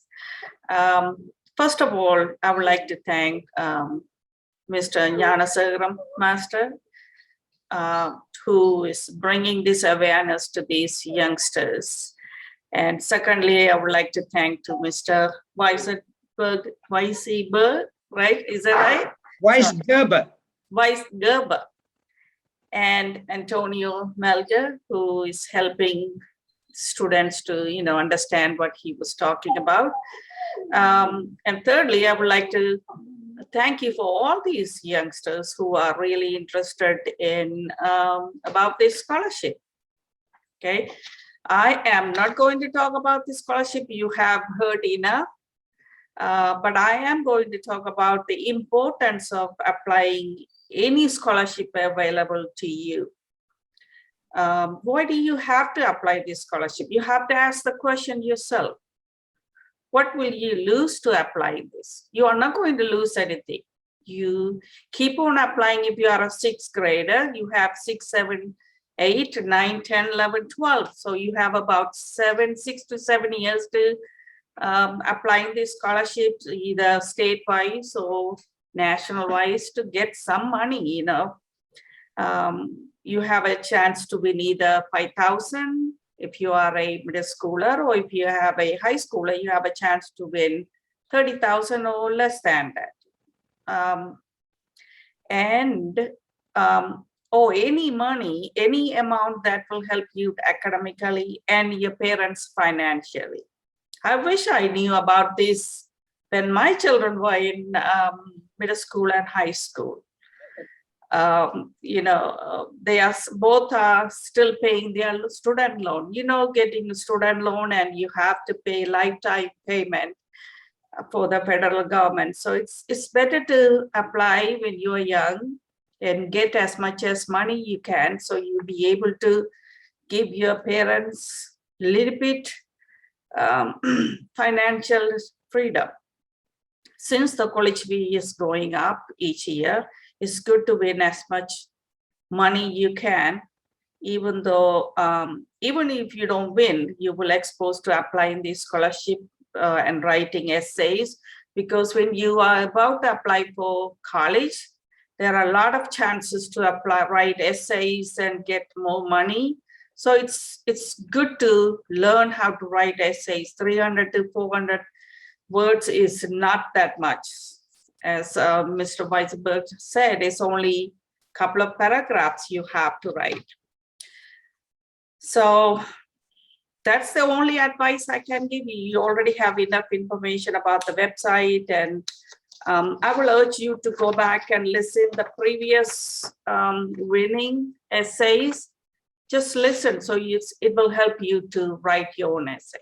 First of all, I would like to thank Mr. Gnanasegaram Master, who is bringing this awareness to these youngsters. And secondly, I would like to thank to Mr. Weiszgerber, right? Is that right? Weiszgerber. Weiszgerber. And Antonio Melger, who is helping students to, understand what he was talking about. And thirdly, I would like to thank you for all these youngsters who are really interested in about this scholarship. Okay, I am not going to talk about this scholarship. You have heard enough, but I am going to talk about the importance of applying any scholarship available to you. Why do you have to apply this scholarship? You have to ask the question yourself. What will you lose to apply this? You are not going to lose anything. You keep on applying. If you are a sixth grader, you have 6, 7, 8, 9, 10, 11, 12. So you have about 6 to 7 years to applying these scholarships, either state-wise or national-wise, to get some money, you have a chance to win either 5,000 if you are a middle schooler, or if you have a high schooler, you have a chance to win 30,000 or less than that. Or any money, any amount that will help you academically and your parents financially. I wish I knew about this when my children were in middle school and high school. They are both are still paying their student loan. Getting a student loan and you have to pay lifetime payment for the federal government. So it's better to apply when you are young and get as much as money you can, so you'll be able to give your parents a little bit financial freedom. Since the college fee is going up each year, it's good to win as much money you can, even though, even if you don't win, you will expose to applying the scholarship and writing essays, because when you are about to apply for college, there are a lot of chances to write essays and get more money. So it's good to learn how to write essays. 300 to 400 words is not that much. As Mr. Weiszgerber said, it's only a couple of paragraphs you have to write. So that's the only advice I can give you. You already have enough information about the website, and I will urge you to go back and listen the previous winning essays. Just listen, so it will help you to write your own essay.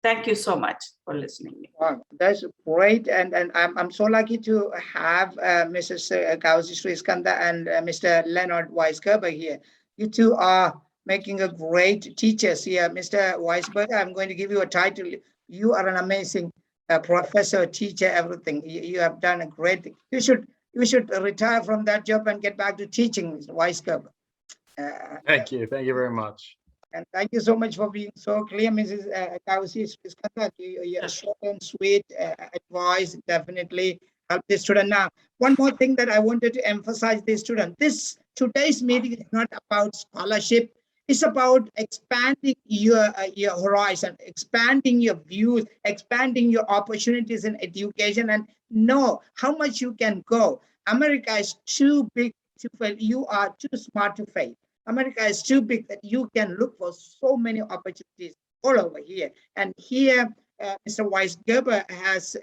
Thank you so much for listening. Wow, that's great, and I'm so lucky to have Mrs. Kausi Sriskanda and Mr. Leonard Weiszgerber here. You two are making a great teachers here. Mr. Weiszgerber, I'm going to give you a title. You are an amazing professor, teacher, everything. You have done a great thing. You should retire from that job and get back to teaching, Mr. Weiszgerber. Thank you very much. And thank you so much for being so clear, Mrs. Kausi Sriskanda. Your short and sweet advice definitely help the student. Now, one more thing that I wanted to emphasize the student. Today's meeting is not about scholarship. It's about expanding your horizon, expanding your views, expanding your opportunities in education, and know how much you can go. America is too big to fail. You are too smart to fail. America is too big that you can look for so many opportunities all over here. And here, Mr. Weiszgerber has,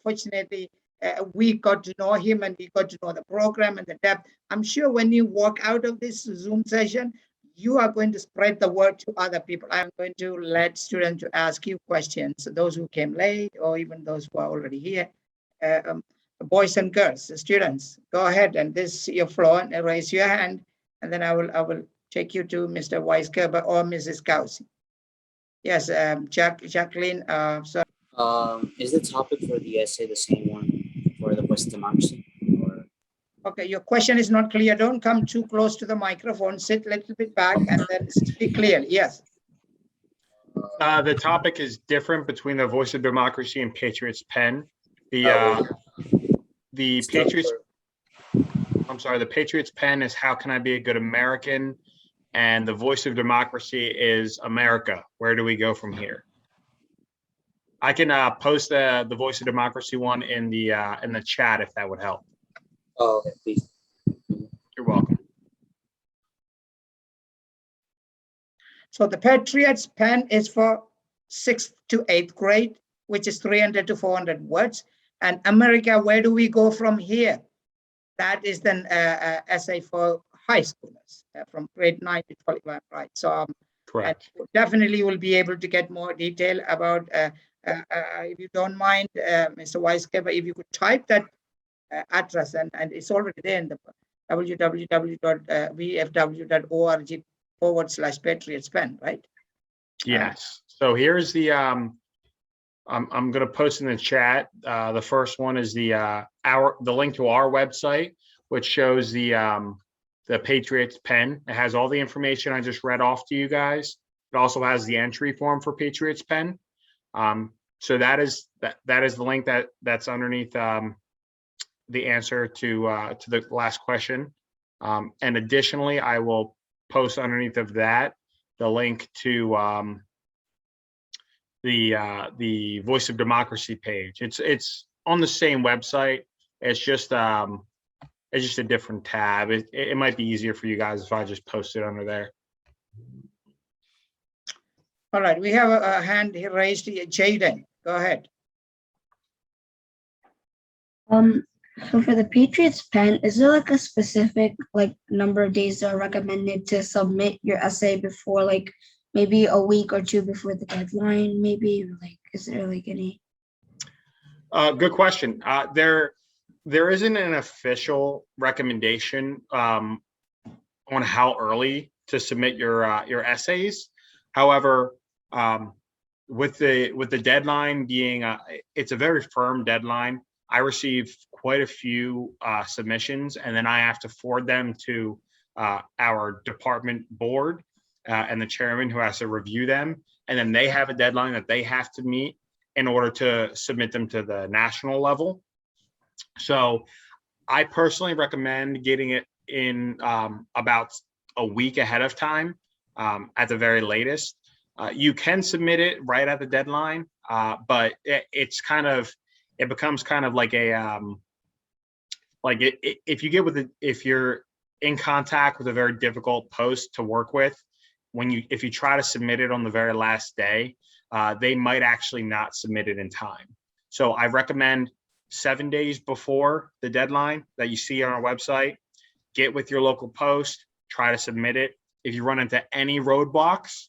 fortunately, we got to know him and we got to know the program and the depth. I'm sure when you walk out of this Zoom session, you are going to spread the word to other people. I'm going to let students to ask you questions, those who came late or even those who are already here. Boys and girls, students, go ahead, and this is your floor, and raise your hand, and then I will take you to Mr. Weiszgerber or Mrs. Kausi. Yes, Jacqueline. Sorry. Is the topic for the essay the same one for the West democracy? Or? Okay, your question is not clear. Don't come too close to the microphone. Sit a little bit back and then speak clearly. Yes. The topic is different between the Voice of Democracy and Patriots Pen. The Patriots. I'm sorry. The Patriots Pen is how can I be a good American, and the Voice of Democracy is America. Where do we go from here? I can post the Voice of Democracy one in the chat if that would help. Oh, okay, please. You're welcome. So the Patriots Pen is for 6th to 8th grade, which is 300 to 400 words. And America, where do we go from here? That is then essay for high schoolers from grade 9 to 12, right? So correct. Definitely will be able to get more detail about, if you don't mind, Mr. Weiszgerber, if you could type that address, and it's already there in the www.vfw.org/Patriots Pen, right? Yes. So here's the I'm going to post in the chat. The first one is the link to our website, which shows the Patriots Pen. It has all the information I just read off to you guys. It also has the entry form for Patriots Pen. So that is the link that's underneath the answer to the last question. And additionally, I will post underneath of that the link to the Voice of Democracy page. It's on the same website. It's just a different tab. It might be easier for you guys if I just post it under there. All right, we have a hand here raised. Jaden, go ahead. So for the Patriots Pen, is there like a specific number of days that are recommended to submit your essay before, like maybe a week or two before the deadline? Maybe is there any? Good question. There isn't an official recommendation on how early to submit your essays. However, with the deadline being it's a very firm deadline. I receive quite a few submissions, and then I have to forward them to our department board and the chairman, who has to review them, and then they have a deadline that they have to meet in order to submit them to the national level. So I personally recommend getting it in about a week ahead of time at the very latest. You can submit it right at the deadline, but it becomes kind of like a if you're in contact with a very difficult post to work with, if you try to submit it on the very last day, they might actually not submit it in time. So I recommend 7 days before the deadline that you see on our website, get with your local post, try to submit it. If you run into any roadblocks,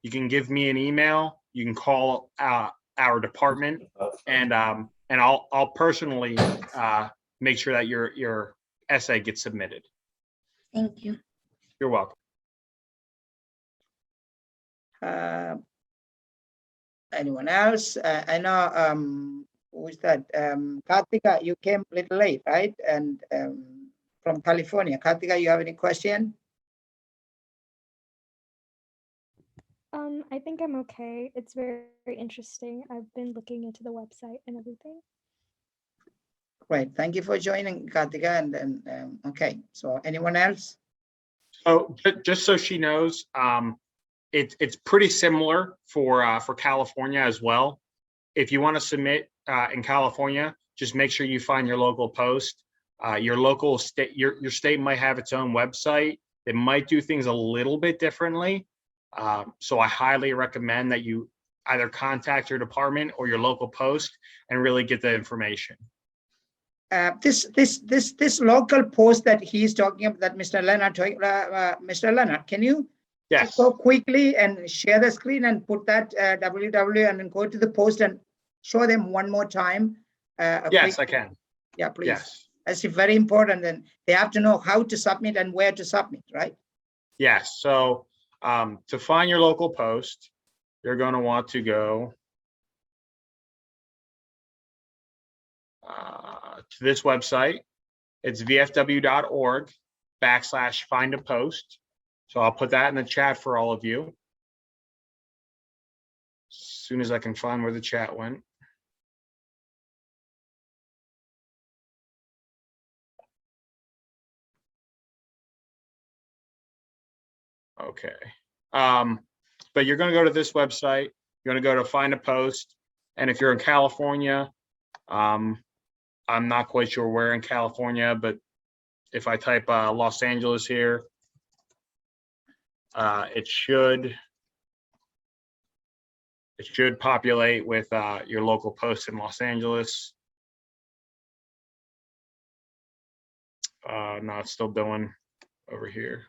you can give me an email, you can call our department, and I'll personally make sure that your essay gets submitted. Thank you. You're welcome. Anyone else? I know, who is that? Kartika, you came a little late, right? And from California. Kartika, you have any question? I think I'm okay. It's very, very interesting. I've been looking into the website and everything. Great. Thank you for joining, Kartika. And okay. So anyone else? So just so she knows, it's pretty similar for California as well. If you want to submit in California, just make sure you find your local post. Your local state, your state might have its own website. It might do things a little bit differently. So I highly recommend that you either contact your department or your local post and really get the information. This local post that he's talking about, that Mr. Leonard, can you go quickly and share the screen and put that www and then go to the post and show them one more time? Yes, I can. Yeah, please. Yes. That's very important, and they have to know how to submit and where to submit, right? Yes. So to find your local post, you're going to want to go to this website. It's vfw.org/find-a-post. So I'll put that in the chat for all of you. As soon as I can find where the chat went. Okay. But you're going to go to this website. You're going to go to find a post. And if you're in California, I'm not quite sure where in California, but if I type Los Angeles here, it should populate with your local post in Los Angeles. No, it's still doing over here.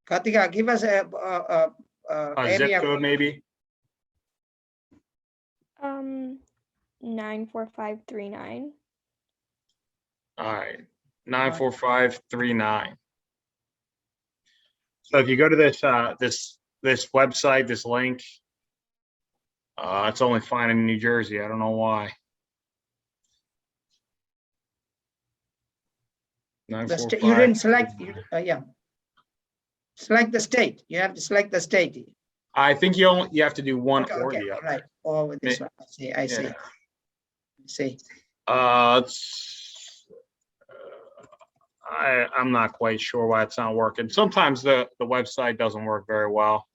Kartika, give us a zip code, maybe. 94539. All right, 94539. So if you go to this this website, this link, it's only fine in New Jersey. I don't know why. You didn't select, yeah. Select the state. You have to select the state. I think you have to do one or Okay, the other. right. Or with this one. I see. See. I'm not quite sure why it's not working. Sometimes the website doesn't work very well.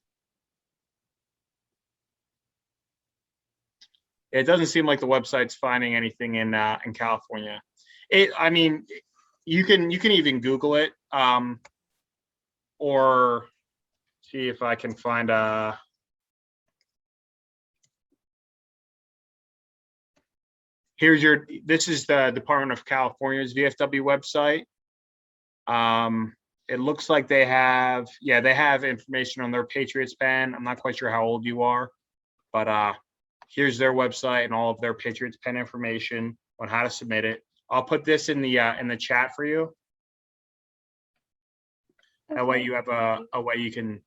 It doesn't seem like the website's finding anything in California. I mean, you can even Google it, or see if I can find a. This is the Department of California's VFW website. It looks like they have information on their Patriots pen. I'm not quite sure how old you are, but here's their website and all of their Patriots pen information on how to submit it. I'll put this in the chat for you. That way you have a way you can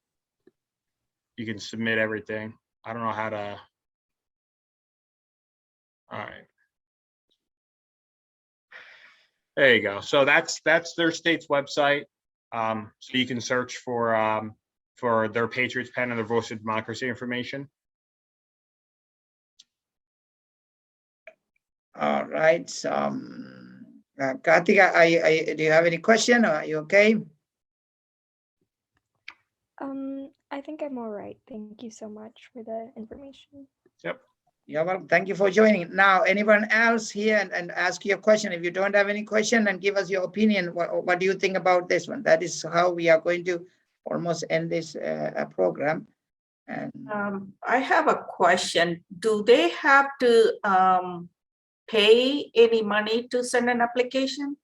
submit everything. I don't know how to. All right. There you go. So that's their state's website. So you can search for their Patriots pen and their Voice of Democracy information. All right. So, Karthika, do you have any question? Are you okay? I think I'm all right. Thank you so much for the information. Yep. You're welcome. Thank you for joining. Now, anyone else here and ask your question. If you don't have any question, and give us your opinion. What do you think about this one? That is how we are going to almost end this program. And I have a question. Do they have to pay any money to send an application?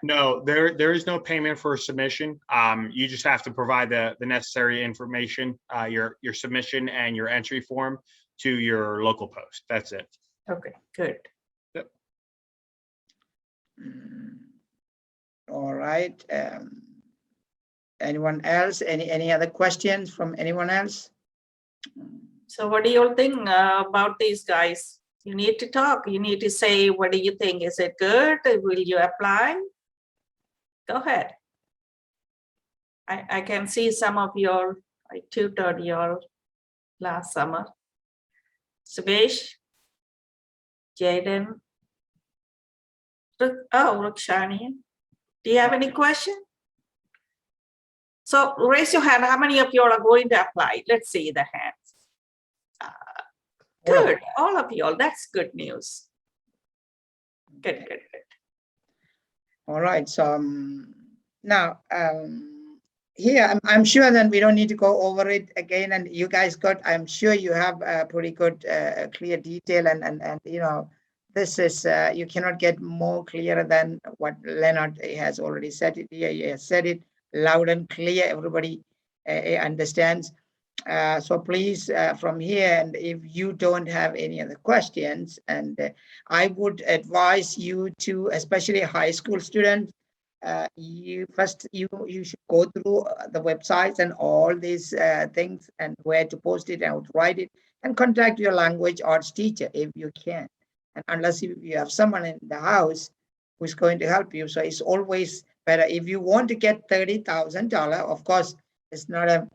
No, there is no payment for submission. You just have to provide the necessary information, your submission and your entry form to your local post. That's it. Okay, good. Yep. All right. Anyone else? Any other questions from anyone else? So what do you all think about these guys? You need to talk. You need to say, what do you think? Is it good? Will you apply? Go ahead. I can see some of your, I tutored your last summer. Subesh, Jaden. Rukshani. Do you have any question? So raise your hand. How many of you are going to apply? Let's see the hands. Good, all of you all. That's good news. Good. All right. So now here, I'm sure that we don't need to go over it again. And you guys I'm sure you have a pretty good, clear detail. And you know, this is, you cannot get more clearer than what Leonard has already said it here. He has said it loud and clear. Everybody understands. So please, from here, and if you don't have any other questions, and I would advise you to, especially high school students, you should go through the websites and all these things, and where to post it, how to write it, and contact your language arts teacher if you can. And unless you have someone in the house who's going to help you, so it's always better. If you want to get $30,000, of course, it's not a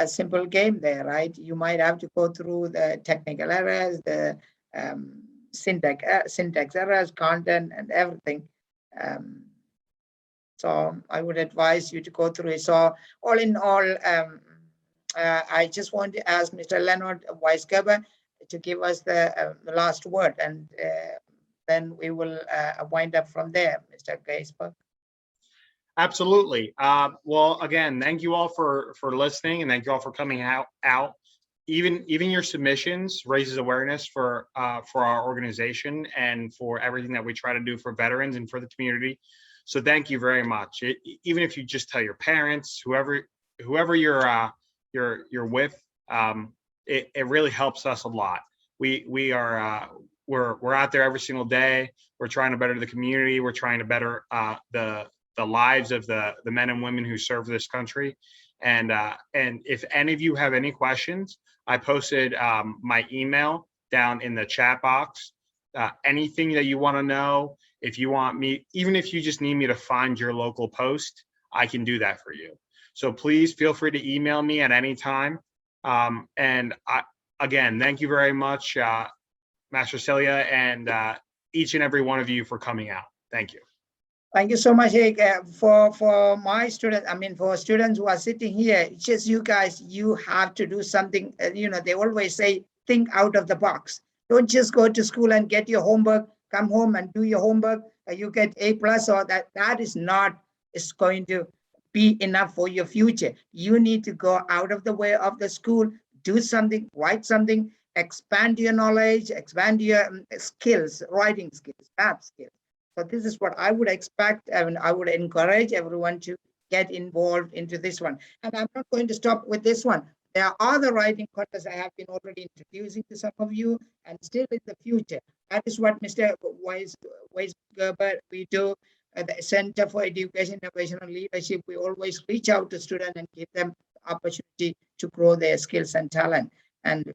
simple game there, right? You might have to go through the technical errors, the syntax errors, content, and everything. So I would advise you to go through it. So all in all, I just want to ask Mr. Leonard Weiszgerber to give us the last word, and then we will wind up from there, Mr. Geisberg. Absolutely. Well, again, thank you all for listening, and thank you all for coming out. Even your submissions raises awareness for our organization and for everything that we try to do for veterans and for the community. So thank you very much. Even if you just tell your parents, whoever you're with, it really helps us a lot. We're out there every single day. We're trying to better the community. We're trying to better the lives of the men and women who serve this country. And if any of you have any questions, I posted my email down in the chat box. Anything that you want to know, if you want me, even if you just need me to find your local post, I can do that for you. So please feel free to email me at any time. And again, thank you very much, Master Celia, and each and every one of you for coming out. Thank you. Thank you so much, for my students. I mean, for students who are sitting here, it's just you guys, you have to do something. You know, they always say, think out of the box. Don't just go to school and get your homework, come home and do your homework. You get A+, or that is not is going to be enough for your future. You need to go out of the way of the school, do something, write something, expand your knowledge, expand your skills, writing skills, math skills. So this is what I would expect, and I would encourage everyone to get involved into this one. And I'm not going to stop with this one. There are other writing contests I have been already introducing to some of you, and still in the future. That is what Mr. Weiszgerber, we do at the Center for Education, Innovation, and Leadership. We always reach out to students and give them opportunity to grow their skills and talent. And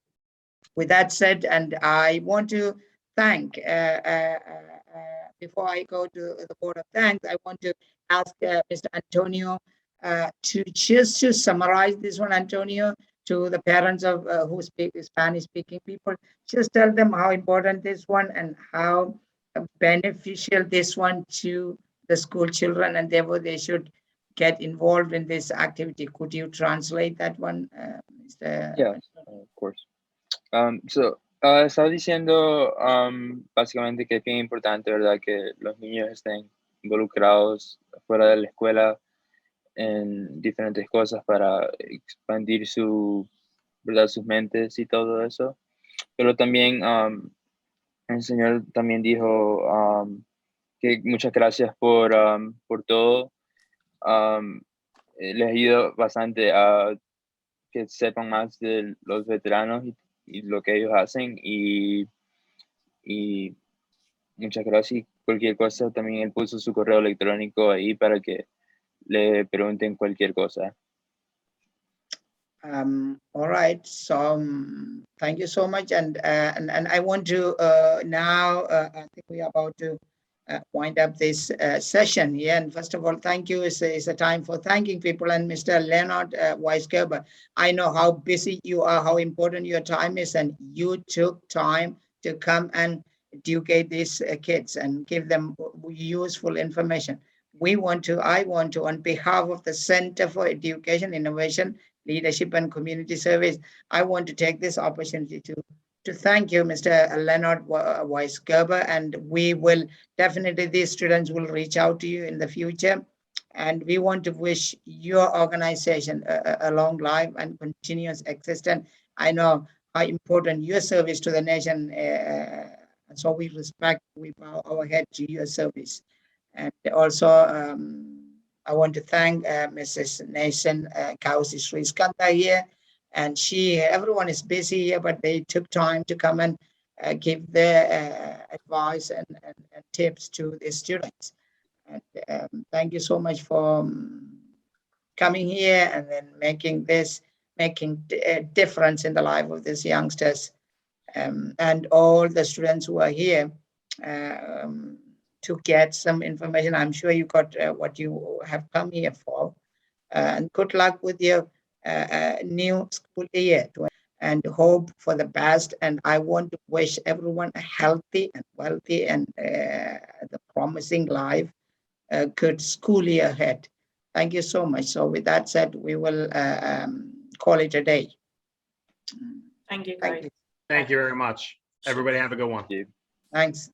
with that said, and I want to thank, before I go to the board of thanks, I want to ask Mr. Antonio to summarize this one, Antonio, to the parents of who speak Spanish-speaking people. Just tell them how important this one and how beneficial this one to the school children, and therefore they should get involved in this activity. Could you translate that one, Mr. Yeah, of course. Estaba diciendo básicamente que es bien importante, ¿verdad?, que los niños estén involucrados fuera de la escuela en diferentes cosas para expandir ¿verdad?, sus mentes y todo eso. Pero también el Señor también dijo que muchas gracias por todo. Les ayuda bastante a que sepan más de los veteranos y lo que ellos hacen, y muchas gracias. Cualquier cosa, también él puso su correo electrónico ahí para que le pregunten cualquier cosa. All right, so thank you so much, and I want to now I think we are about to wind up this session here. And first of all, thank you. It's a time for thanking people. And Mr. Leonard Weiszgerber, I know how busy you are, how important your time is, and you took time to come and educate these kids and give them useful information. I want to, on behalf of the Center for Education, Innovation, Leadership, and Community Service, I want to take this opportunity to thank you, Mr. Leonard Weiszgerber, and we will definitely, these students will reach out to you in the future, and we want to wish your organization a long life and continuous existence. I know how important your service to the nation, so we respect, we bow our head to your service. And also, I want to thank Mrs. Nation Kausi Sriskanta here. And everyone is busy here, but they took time to come and give their advice and tips to the students. And thank you so much for coming here and then making a difference in the life of these youngsters, and all the students who are here to get some information. I'm sure you got what you have come here for, and good luck with your new school year, and hope for the best. And I want to wish everyone a healthy and wealthy and the promising life, a good school year ahead. Thank you so much. So with that said, we will call it a day. Thank you, guys. Thank you very much. Everybody have a good one. Thanks.